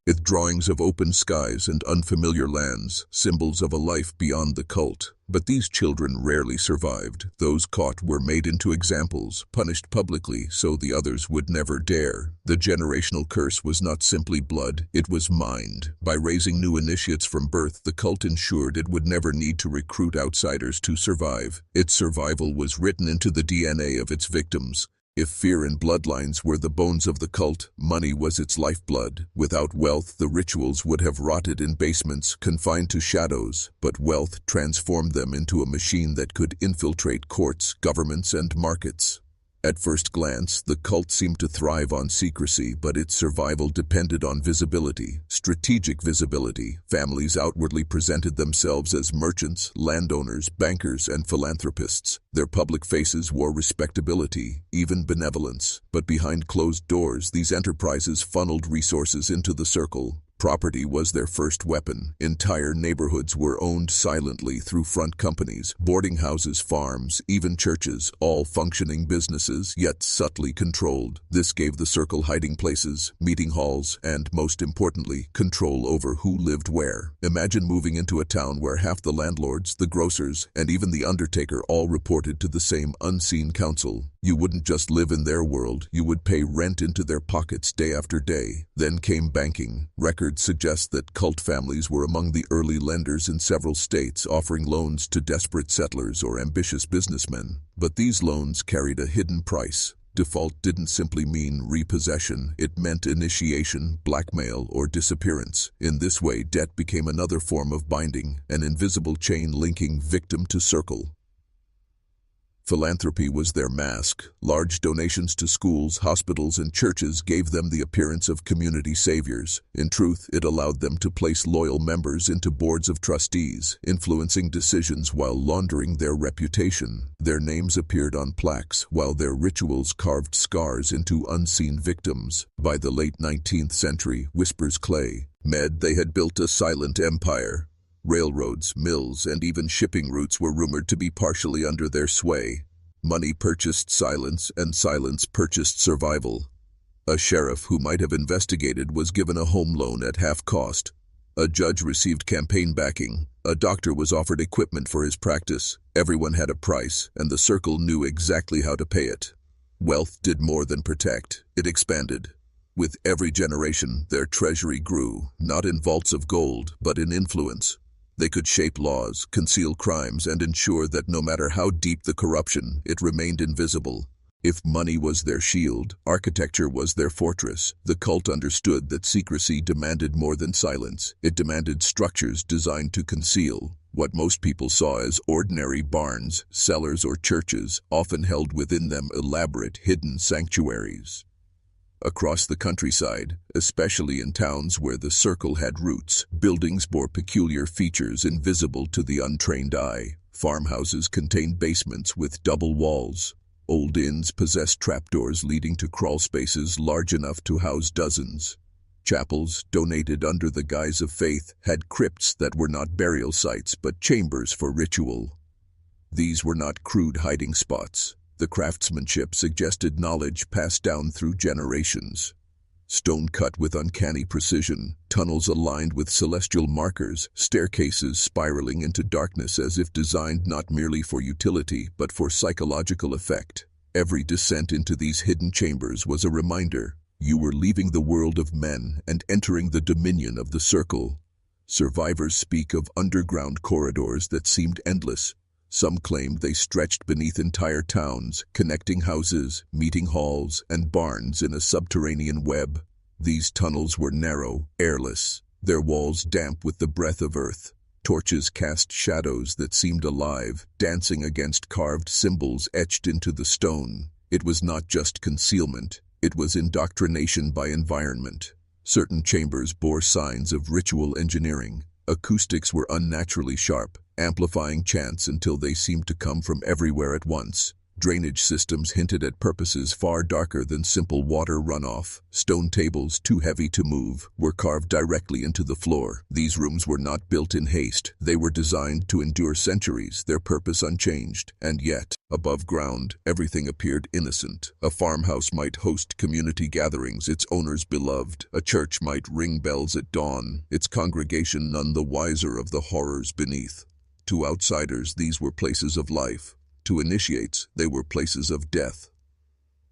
with drawings of open skies and unfamiliar lands, symbols of a life beyond the cult. But these children rarely survived. Those caught were made into examples, punished publicly so the others would never dare. The generational curse was not simply blood, it was mind. By raising new initiates from birth, the cult ensured it would never need to recruit outsiders to survive. Its survival was written into the DNA of its victims. If fear and bloodlines were the bones of the cult, money was its lifeblood. Without wealth, the rituals would have rotted in basements, confined to shadows, but wealth transformed them into a machine that could infiltrate courts, governments, and markets. At first glance, the cult seemed to thrive on secrecy, but its survival depended on visibility, strategic visibility. Families outwardly presented themselves as merchants, landowners, bankers, and philanthropists. Their public faces wore respectability, even benevolence. But behind closed doors, these enterprises funneled resources into the circle. Property was their first weapon. Entire neighborhoods were owned silently through front companies, boarding houses, farms, even churches, all functioning businesses, yet subtly controlled. This gave the circle hiding places, meeting halls, and, most importantly, control over who lived where. Imagine moving into a town where half the landlords, the grocers, and even the undertaker all reported to the same unseen council. You wouldn't just live in their world, you would pay rent into their pockets day after day. Then came banking. Records suggest that cult families were among the early lenders in several states, offering loans to desperate settlers or ambitious businessmen. But these loans carried a hidden price. Default didn't simply mean repossession, it meant initiation, blackmail, or disappearance. In this way, debt became another form of binding, an invisible chain linking victim to circle. Philanthropy was their mask. Large donations to schools, hospitals, and churches gave them the appearance of community saviors. In truth, it allowed them to place loyal members into boards of trustees, influencing decisions while laundering their reputation. Their names appeared on plaques, while their rituals carved scars into unseen victims. By the late 19th century, whispers Clay, they had built a silent empire. Railroads, mills, and even shipping routes were rumored to be partially under their sway. Money purchased silence, and silence purchased survival. A sheriff who might have investigated was given a home loan at half cost. A judge received campaign backing. A doctor was offered equipment for his practice. Everyone had a price, and the circle knew exactly how to pay it. Wealth did more than protect. It expanded. With every generation, their treasury grew, not in vaults of gold, but in influence. They could shape laws, conceal crimes, and ensure that no matter how deep the corruption, it remained invisible. If money was their shield, architecture was their fortress. The cult understood that secrecy demanded more than silence. It demanded structures designed to conceal. What most people saw as ordinary barns, cellars, or churches often held within them elaborate hidden sanctuaries. Across the countryside, especially in towns where the circle had roots, buildings bore peculiar features invisible to the untrained eye. Farmhouses contained basements with double walls. Old inns possessed trapdoors leading to crawl spaces large enough to house dozens. Chapels, donated under the guise of faith, had crypts that were not burial sites but chambers for ritual. These were not crude hiding spots. The craftsmanship suggested knowledge passed down through generations. Stone cut with uncanny precision, tunnels aligned with celestial markers, staircases spiraling into darkness as if designed not merely for utility but for psychological effect. Every descent into these hidden chambers was a reminder. You were leaving the world of men and entering the dominion of the circle. Survivors speak of underground corridors that seemed endless. Some claimed they stretched beneath entire towns, connecting houses, meeting halls, and barns in a subterranean web. These tunnels were narrow, airless, their walls damp with the breath of earth. Torches cast shadows that seemed alive, dancing against carved symbols etched into the stone. It was not just concealment, it was indoctrination by environment. Certain chambers bore signs of ritual engineering. Acoustics were unnaturally sharp, amplifying chants until they seemed to come from everywhere at once. Drainage systems hinted at purposes far darker than simple water runoff. Stone tables, too heavy to move, were carved directly into the floor. These rooms were not built in haste. They were designed to endure centuries, their purpose unchanged. And yet, above ground, everything appeared innocent. A farmhouse might host community gatherings, its owners beloved. A church might ring bells at dawn, its congregation none the wiser of the horrors beneath. To outsiders, these were places of life. To initiates, they were places of death.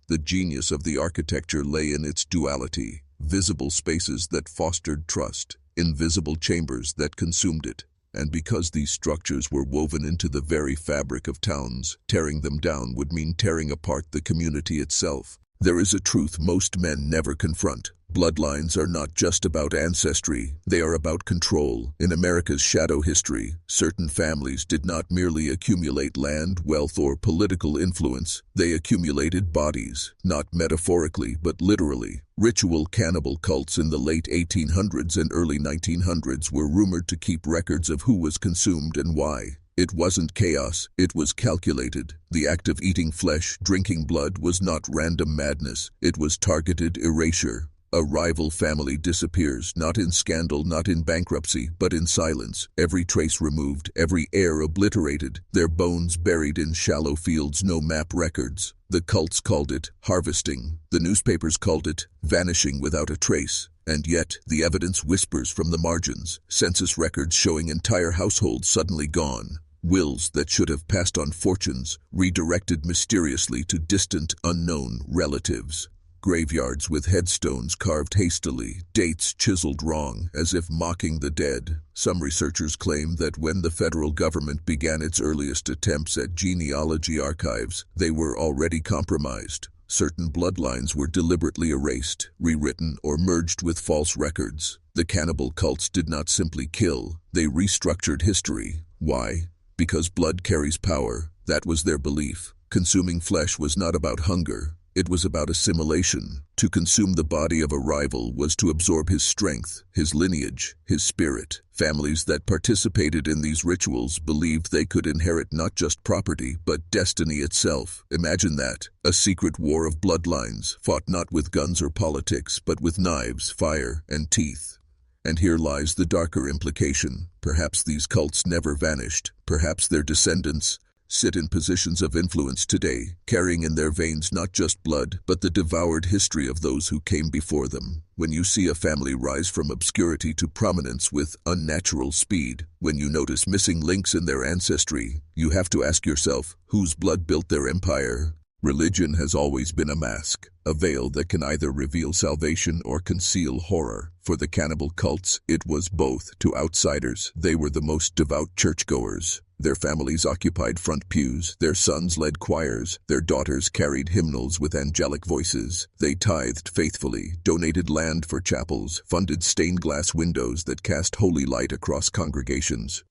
The genius of the architecture lay in its duality, visible spaces that fostered trust, invisible chambers that consumed it. And because these structures were woven into the very fabric of towns, tearing them down would mean tearing apart the community itself. There is a truth most men never confront. Bloodlines are not just about ancestry, they are about control. In America's shadow history, certain families did not merely accumulate land, wealth, or political influence, they accumulated bodies, not metaphorically but literally. Ritual cannibal cults in the late 1800s and early 1900s were rumored to keep records of who was consumed and why. It wasn't chaos, it was calculated. The act of eating flesh, drinking blood, was not random madness, it was targeted erasure. A rival family disappears, not in scandal, not in bankruptcy, but in silence. Every trace removed, every heir obliterated, their bones buried in shallow fields, no map records. The cults called it harvesting. The newspapers called it vanishing without a trace. And yet, the evidence whispers from the margins. Census records showing entire households suddenly gone. Wills that should have passed on fortunes, redirected mysteriously to distant, unknown relatives. Graveyards with headstones carved hastily, dates chiseled wrong, as if mocking the dead. Some researchers claim that when the federal government began its earliest attempts at genealogy archives, they were already compromised. Certain bloodlines were deliberately erased, rewritten, or merged with false records. The cannibal cults did not simply kill, they restructured history. Why? Because blood carries power. That was their belief. Consuming flesh was not about hunger. It was about assimilation. To consume the body of a rival was to absorb his strength, his lineage, his spirit. Families that participated in these rituals believed they could inherit not just property, but destiny itself. Imagine that. A secret war of bloodlines, fought not with guns or politics, but with knives, fire, and teeth. And here lies the darker implication. Perhaps these cults never vanished. Perhaps their descendants sit in positions of influence today, carrying in their veins not just blood, but the devoured history of those who came before them. When you see a family rise from obscurity to prominence with unnatural speed, when you notice missing links in their ancestry, you have to ask yourself, whose blood built their empire? Religion has always been a mask, a veil that can either reveal salvation or conceal horror. For the cannibal cults, it was both. To outsiders, they were the most devout churchgoers. Their families occupied front pews, their sons led choirs, their daughters carried hymnals with angelic voices. They tithed faithfully, donated land for chapels, funded stained glass windows that cast holy light across congregations.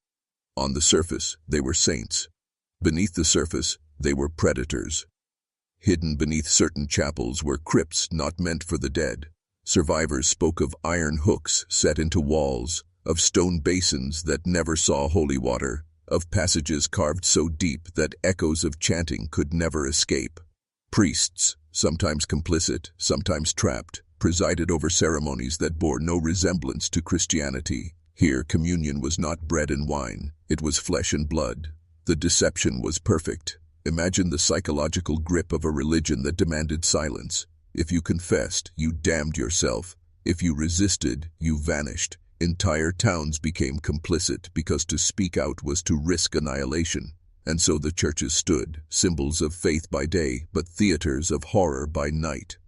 On the surface, they were saints. Beneath the surface, they were predators. Hidden beneath certain chapels were crypts not meant for the dead. Survivors spoke of iron hooks set into walls, of stone basins that never saw holy water, of passages carved so deep that echoes of chanting could never escape. Priests, sometimes complicit, sometimes trapped, presided over ceremonies that bore no resemblance to Christianity. Here, communion was not bread and wine, it was flesh and blood. The deception was perfect. Imagine the psychological grip of a religion that demanded silence. If you confessed, you damned yourself. If you resisted, you vanished. Entire towns became complicit because to speak out was to risk annihilation. And so the churches stood, symbols of faith by day, but theaters of horror by night.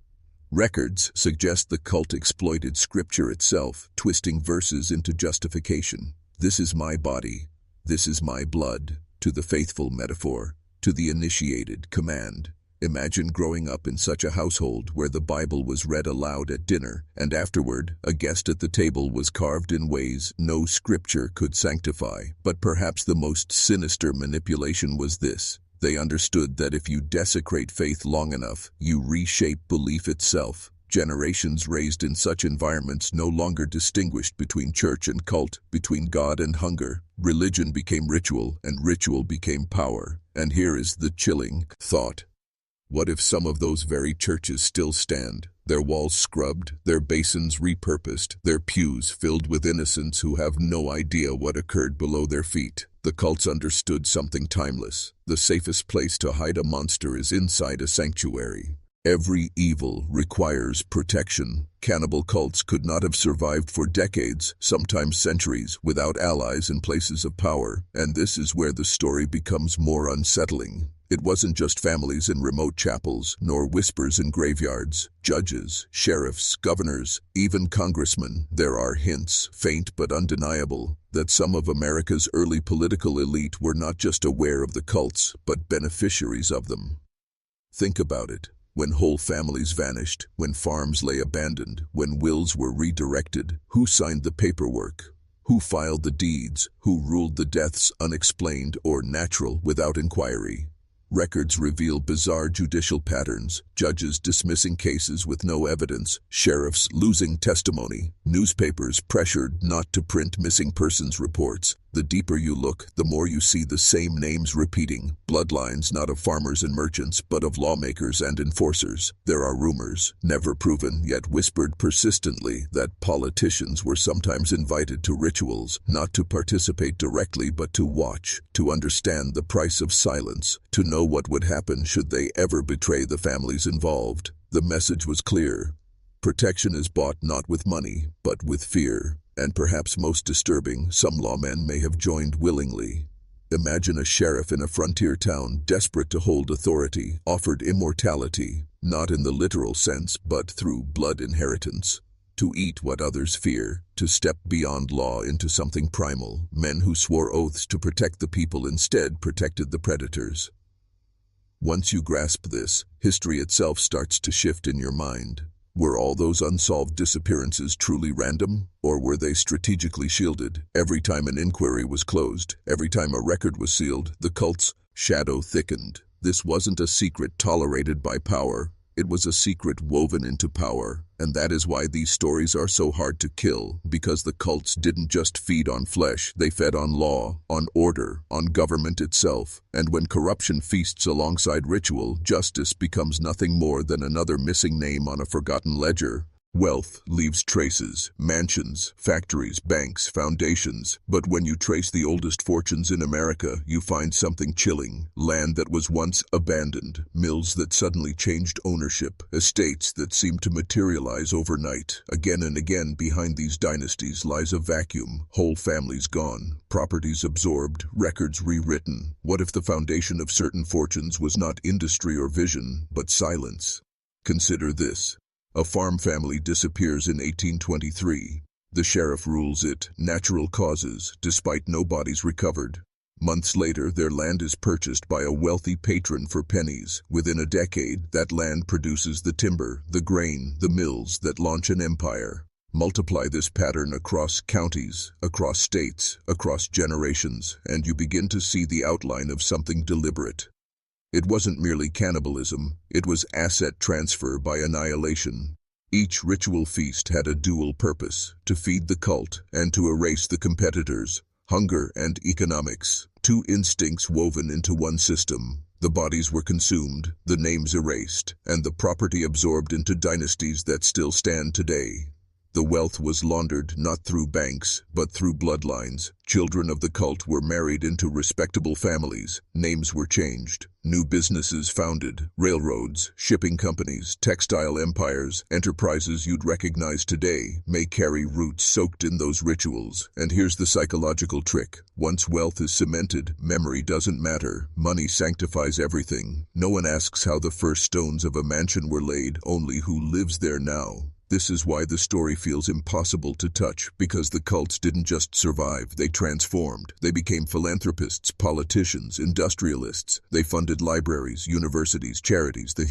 Records suggest the cult exploited scripture itself, twisting verses into justification. This is my body, this is my blood, to the faithful metaphor, to the initiated command. Imagine growing up in such a household where the Bible was read aloud at dinner, and afterward, a guest at the table was carved in ways no scripture could sanctify. But perhaps the most sinister manipulation was this. They understood that if you desecrate faith long enough, you reshape belief itself. Generations raised in such environments no longer distinguished between church and cult, between God and hunger. Religion became ritual, and ritual became power. And here is the chilling thought. What if some of those very churches still stand, their walls scrubbed, their basins repurposed, their pews filled with innocents who have no idea what occurred below their feet? The cults understood something timeless. The safest place to hide a monster is inside a sanctuary. Every evil requires protection. Cannibal cults could not have survived for decades, sometimes centuries, without allies in places of power, and this is where the story becomes more unsettling. It wasn't just families in remote chapels, nor whispers in graveyards. Judges, sheriffs, governors, even congressmen. There are hints, faint but undeniable, that some of America's early political elite were not just aware of the cults, but beneficiaries of them. Think about it. When whole families vanished, when farms lay abandoned, when wills were redirected, who signed the paperwork? Who filed the deeds? Who ruled the deaths unexplained or natural without inquiry? Records reveal bizarre judicial patterns, judges dismissing cases with no evidence, sheriffs losing testimony, newspapers pressured not to print missing persons reports. The deeper you look, the more you see the same names repeating. Bloodlines not of farmers and merchants, but of lawmakers and enforcers. There are rumors, never proven yet whispered persistently, that politicians were sometimes invited to rituals, not to participate directly but to watch, to understand the price of silence, to know what would happen should they ever betray the families involved. The message was clear. Protection is bought not with money, but with fear. And perhaps most disturbing, some lawmen may have joined willingly. Imagine a sheriff in a frontier town desperate to hold authority, offered immortality, not in the literal sense, but through blood inheritance. To eat what others fear, to step beyond law into something primal. Men who swore oaths to protect the people instead protected the predators. Once you grasp this, history itself starts to shift in your mind. Were all those unsolved disappearances truly random, or were they strategically shielded? Every time an inquiry was closed, every time a record was sealed, the cult's shadow thickened. This wasn't a secret tolerated by power. It was a secret woven into power, and that is why these stories are so hard to kill, because the cults didn't just feed on flesh, they fed on law, on order, on government itself. And when corruption feasts alongside ritual, justice becomes nothing more than another missing name on a forgotten ledger. Wealth leaves traces, mansions, factories, banks, foundations. But when you trace the oldest fortunes in America, you find something chilling. Land that was once abandoned, mills that suddenly changed ownership, estates that seemed to materialize overnight. Again and again behind these dynasties lies a vacuum, whole families gone, properties absorbed, records rewritten. What if the foundation of certain fortunes was not industry or vision, but silence? Consider this. A farm family disappears in 1823. The sheriff rules it natural causes, despite no bodies recovered. Months later, their land is purchased by a wealthy patron for pennies. Within a decade, that land produces the timber, the grain, the mills that launch an empire. Multiply this pattern across counties, across states, across generations, and you begin to see the outline of something deliberate. It wasn't merely cannibalism, it was asset transfer by annihilation. Each ritual feast had a dual purpose, to feed the cult and to erase the competitors. Hunger and economics, two instincts woven into one system. The bodies were consumed, the names erased, and the property absorbed into dynasties that still stand today. The wealth was laundered not through banks, but through bloodlines. Children of the cult were married into respectable families. Names were changed. New businesses founded. Railroads, shipping companies, textile empires, enterprises you'd recognize today may carry roots soaked in those rituals. And here's the psychological trick. Once wealth is cemented, memory doesn't matter. Money sanctifies everything. No one asks how the first stones of a mansion were laid, only who lives there now. This is why the story feels impossible to touch, because the cults didn't just survive, they transformed. They became philanthropists, politicians, industrialists. They funded libraries, universities, charities, the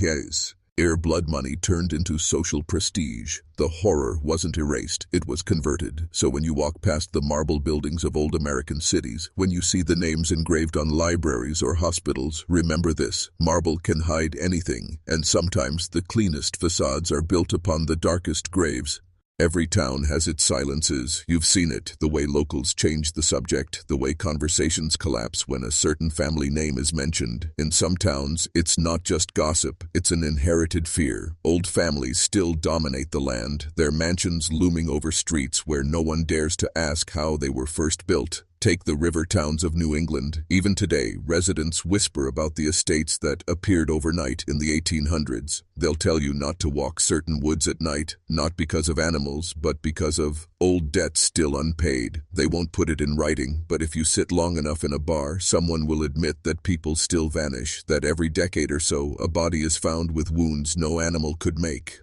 Air blood money turned into social prestige. The horror wasn't erased, it was converted. So when you walk past the marble buildings of old American cities, when you see the names engraved on libraries or hospitals, remember this: marble can hide anything, and sometimes the cleanest facades are built upon the darkest graves. Every town has its silences. You've seen it, the way locals change the subject, the way conversations collapse when a certain family name is mentioned. In some towns, it's not just gossip, it's an inherited fear. Old families still dominate the land, their mansions looming over streets where no one dares to ask how they were first built. Take the river towns of New England. Even today, residents whisper about the estates that appeared overnight in the 1800s. They'll tell you not to walk certain woods at night, not because of animals, but because of old debts still unpaid. They won't put it in writing, but if you sit long enough in a bar, someone will admit that people still vanish, that every decade or so, a body is found with wounds no animal could make.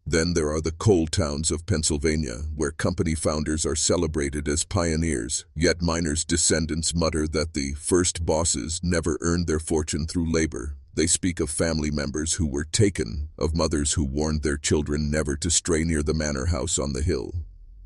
Then there are the coal towns of Pennsylvania, where company founders are celebrated as pioneers, yet miners' descendants mutter that the first bosses never earned their fortune through labor. They speak of family members who were taken, of mothers who warned their children never to stray near the manor house on the hill.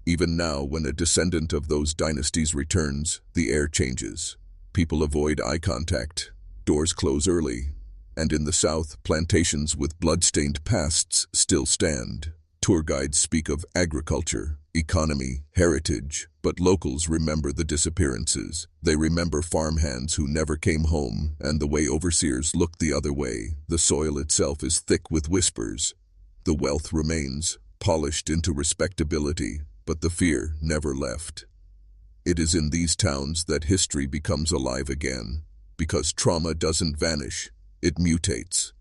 Even now, when a descendant of those dynasties returns, the air changes. People avoid eye contact. Doors close early. And in the South, plantations with blood-stained pasts still stand. Tour guides speak of agriculture, economy, heritage, but locals remember the disappearances. They remember farmhands who never came home, and the way overseers looked the other way. The soil itself is thick with whispers. The wealth remains, polished into respectability, but the fear never left. It is in these towns that history becomes alive again, because trauma doesn't vanish. It mutates.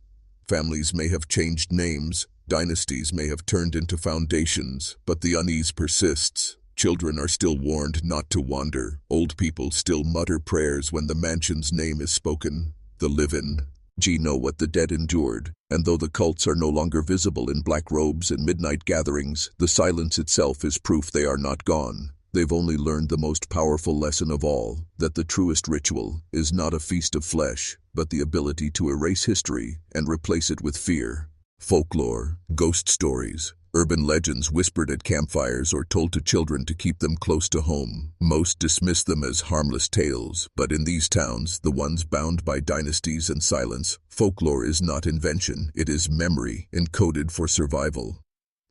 Families may have changed names, dynasties may have turned into foundations, but the unease persists. Children are still warned not to wander. Old people still mutter prayers when the mansion's name is spoken. The living know what the dead endured, and though the cults are no longer visible in black robes and midnight gatherings, the silence itself is proof they are not gone. They've only learned the most powerful lesson of all, that the truest ritual is not a feast of flesh, but the ability to erase history and replace it with fear. Folklore, ghost stories, urban legends whispered at campfires or told to children to keep them close to home. Most dismiss them as harmless tales, but in these towns, the ones bound by dynasties and silence, folklore is not invention, it is memory, encoded for survival.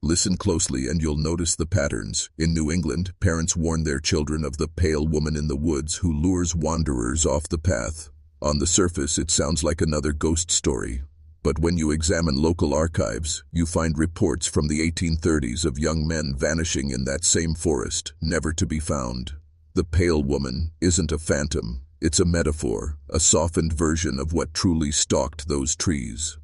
Listen closely and you'll notice the patterns. In New England, parents warn their children of the pale woman in the woods who lures wanderers off the path. On the surface, it sounds like another ghost story. But when you examine local archives, you find reports from the 1830s of young men vanishing in that same forest, never to be found. The pale woman isn't a phantom. It's a metaphor, a softened version of what truly stalked those trees.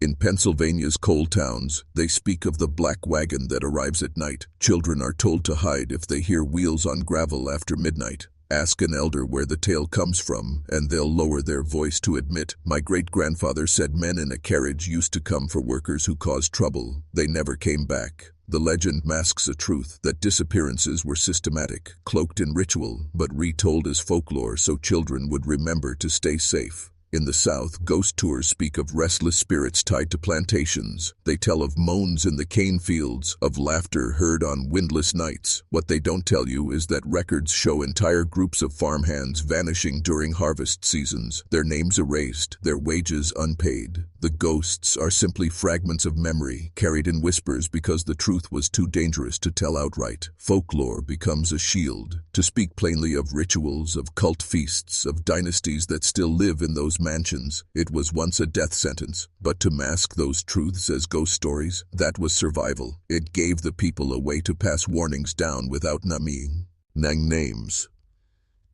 In Pennsylvania's coal towns, they speak of the black wagon that arrives at night. Children are told to hide if they hear wheels on gravel after midnight. Ask an elder where the tale comes from, and they'll lower their voice to admit, "My great-grandfather said men in a carriage used to come for workers who caused trouble. They never came back." The legend masks a truth that disappearances were systematic, cloaked in ritual, but retold as folklore so children would remember to stay safe. In the South, ghost tours speak of restless spirits tied to plantations. They tell of moans in the cane fields, of laughter heard on windless nights. What they don't tell you is that records show entire groups of farmhands vanishing during harvest seasons, their names erased, their wages unpaid. The ghosts are simply fragments of memory, carried in whispers because the truth was too dangerous to tell outright. Folklore becomes a shield, to speak plainly of rituals, of cult feasts, of dynasties that still live in those mansions. It was once a death sentence, but to mask those truths as ghost stories, that was survival. It gave the people a way to pass warnings down without naming names.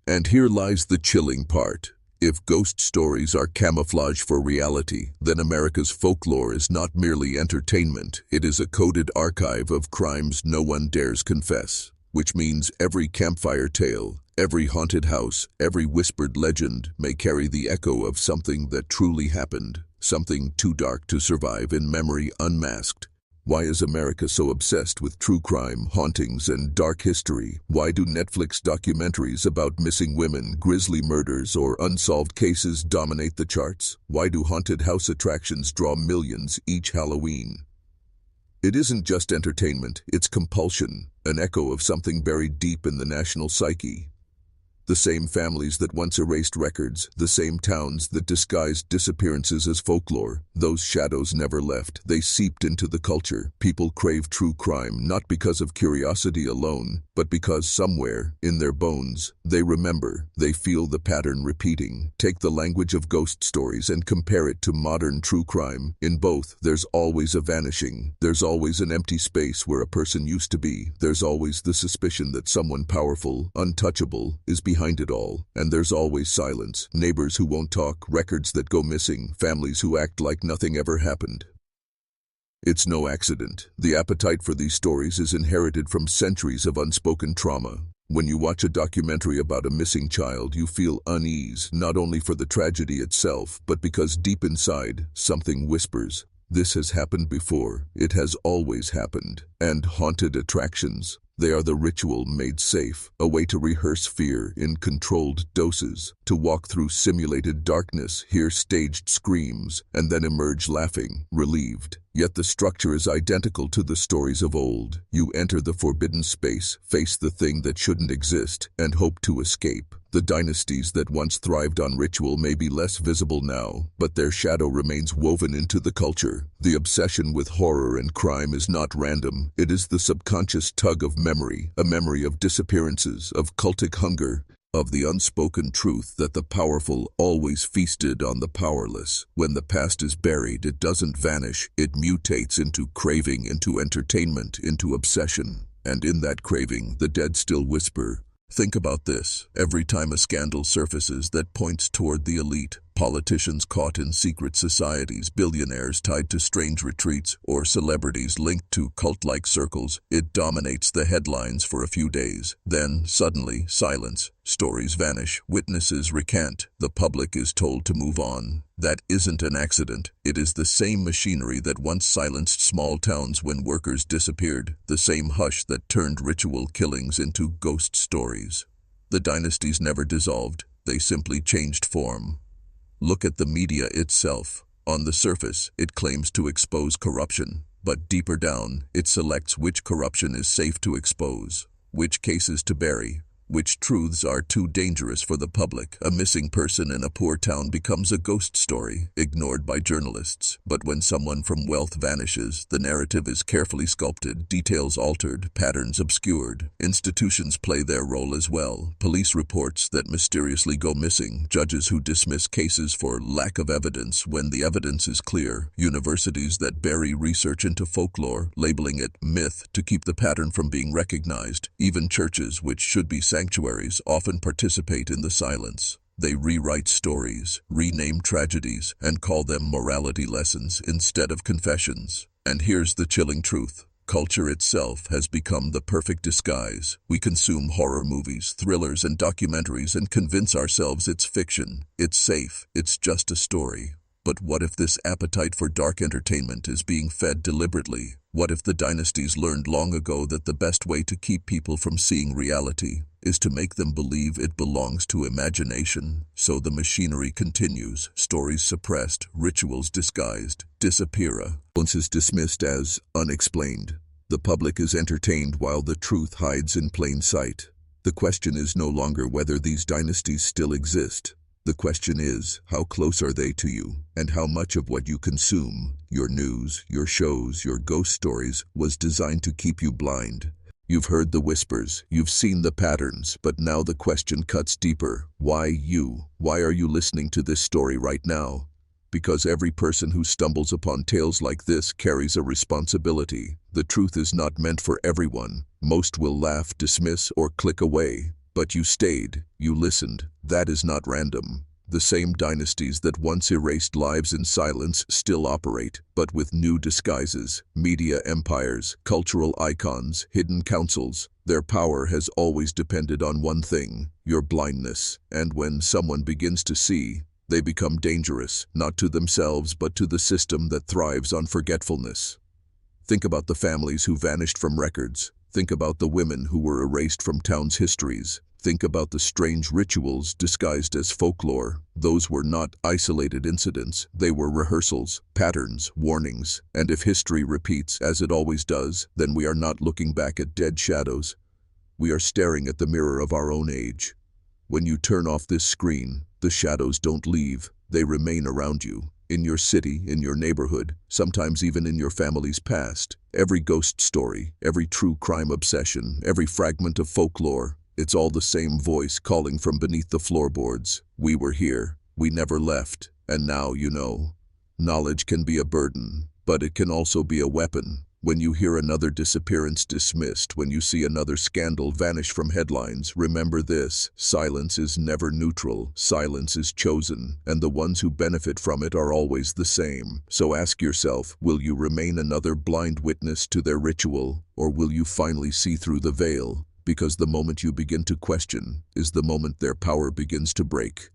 And here lies the chilling part. If ghost stories are camouflage for reality, then America's folklore is not merely entertainment, it is a coded archive of crimes no one dares confess. Which means every campfire tale, every haunted house, every whispered legend may carry the echo of something that truly happened, something too dark to survive in memory unmasked. Why is America so obsessed with true crime, hauntings, and dark history? Why do Netflix documentaries about missing women, grisly murders, or unsolved cases dominate the charts? Why do haunted house attractions draw millions each Halloween? It isn't just entertainment, it's compulsion, an echo of something buried deep in the national psyche. The same families that once erased records, the same towns that disguised disappearances as folklore, those shadows never left. They seeped into the culture. People crave true crime not because of curiosity alone, but because somewhere, in their bones, they remember, they feel the pattern repeating. Take the language of ghost stories and compare it to modern true crime. In both, there's always a vanishing. There's always an empty space where a person used to be. There's always the suspicion that someone powerful, untouchable, is behind it all. And there's always silence. Neighbors who won't talk, records that go missing, families who act like nothing ever happened. It's no accident. The appetite for these stories is inherited from centuries of unspoken trauma. When you watch a documentary about a missing child, you feel unease, not only for the tragedy itself, but because deep inside, something whispers, "This has happened before. It has always happened." And haunted attractions. They are the ritual made safe, a way to rehearse fear in controlled doses, to walk through simulated darkness, hear staged screams, and then emerge laughing, relieved. Yet the structure is identical to the stories of old. You enter the forbidden space, face the thing that shouldn't exist, and hope to escape. The dynasties that once thrived on ritual may be less visible now, but their shadow remains woven into the culture. The obsession with horror and crime is not random. It is the subconscious tug of memory, a memory of disappearances, of cultic hunger, of the unspoken truth that the powerful always feasted on the powerless. When the past is buried, it doesn't vanish. It mutates into craving, into entertainment, into obsession. And in that craving, the dead still whisper. Think about this. Every time a scandal surfaces that points toward the elite, politicians caught in secret societies, billionaires tied to strange retreats, or celebrities linked to cult-like circles, it dominates the headlines for a few days. Then, suddenly, silence. Stories vanish. Witnesses recant. The public is told to move on. That isn't an accident. It is the same machinery that once silenced small towns when workers disappeared, the same hush that turned ritual killings into ghost stories. The dynasties never dissolved. They simply changed form. Look at the media itself. On the surface, it claims to expose corruption, but deeper down, it selects which corruption is safe to expose, which cases to bury, which truths are too dangerous for the public. A missing person in a poor town becomes a ghost story, ignored by journalists. But when someone from wealth vanishes, the narrative is carefully sculpted, details altered, patterns obscured. Institutions play their role as well. Police reports that mysteriously go missing, judges who dismiss cases for lack of evidence when the evidence is clear, universities that bury research into folklore, labeling it myth to keep the pattern from being recognized. Even churches, which should be sanctuaries, often participate in the silence. They rewrite stories, rename tragedies, and call them morality lessons instead of confessions. And here's the chilling truth. Culture itself has become the perfect disguise. We consume horror movies, thrillers, and documentaries and convince ourselves it's fiction, it's safe, it's just a story. But what if this appetite for dark entertainment is being fed deliberately? What if the dynasties learned long ago that the best way to keep people from seeing reality is to make them believe it belongs to imagination? So the machinery continues, stories suppressed, rituals disguised, disappear. Once is dismissed as unexplained. The public is entertained while the truth hides in plain sight. The question is no longer whether these dynasties still exist. The question is, how close are they to you, and how much of what you consume, your news, your shows, your ghost stories, was designed to keep you blind? You've heard the whispers, you've seen the patterns, but now the question cuts deeper. Why you? Why are you listening to this story right now? Because every person who stumbles upon tales like this carries a responsibility. The truth is not meant for everyone. Most will laugh, dismiss, or click away. But you stayed, you listened. That is not random. The same dynasties that once erased lives in silence still operate, but with new disguises. Media empires, cultural icons, hidden councils. Their power has always depended on one thing, your blindness. And when someone begins to see, they become dangerous, not to themselves but to the system that thrives on forgetfulness. Think about the families who vanished from records. Think about the women who were erased from towns' histories. Think about the strange rituals disguised as folklore. Those were not isolated incidents. They were rehearsals, patterns, warnings. And if history repeats, as it always does, then we are not looking back at dead shadows. We are staring at the mirror of our own age. When you turn off this screen, the shadows don't leave, they remain around you. In your city, in your neighborhood, sometimes even in your family's past. Every ghost story, every true crime obsession, every fragment of folklore, it's all the same voice calling from beneath the floorboards. We were here, we never left, and now you know. Knowledge can be a burden, but it can also be a weapon. When you hear another disappearance dismissed, when you see another scandal vanish from headlines, remember this: silence is never neutral, silence is chosen, and the ones who benefit from it are always the same. So ask yourself, will you remain another blind witness to their ritual, or will you finally see through the veil? Because the moment you begin to question is the moment their power begins to break.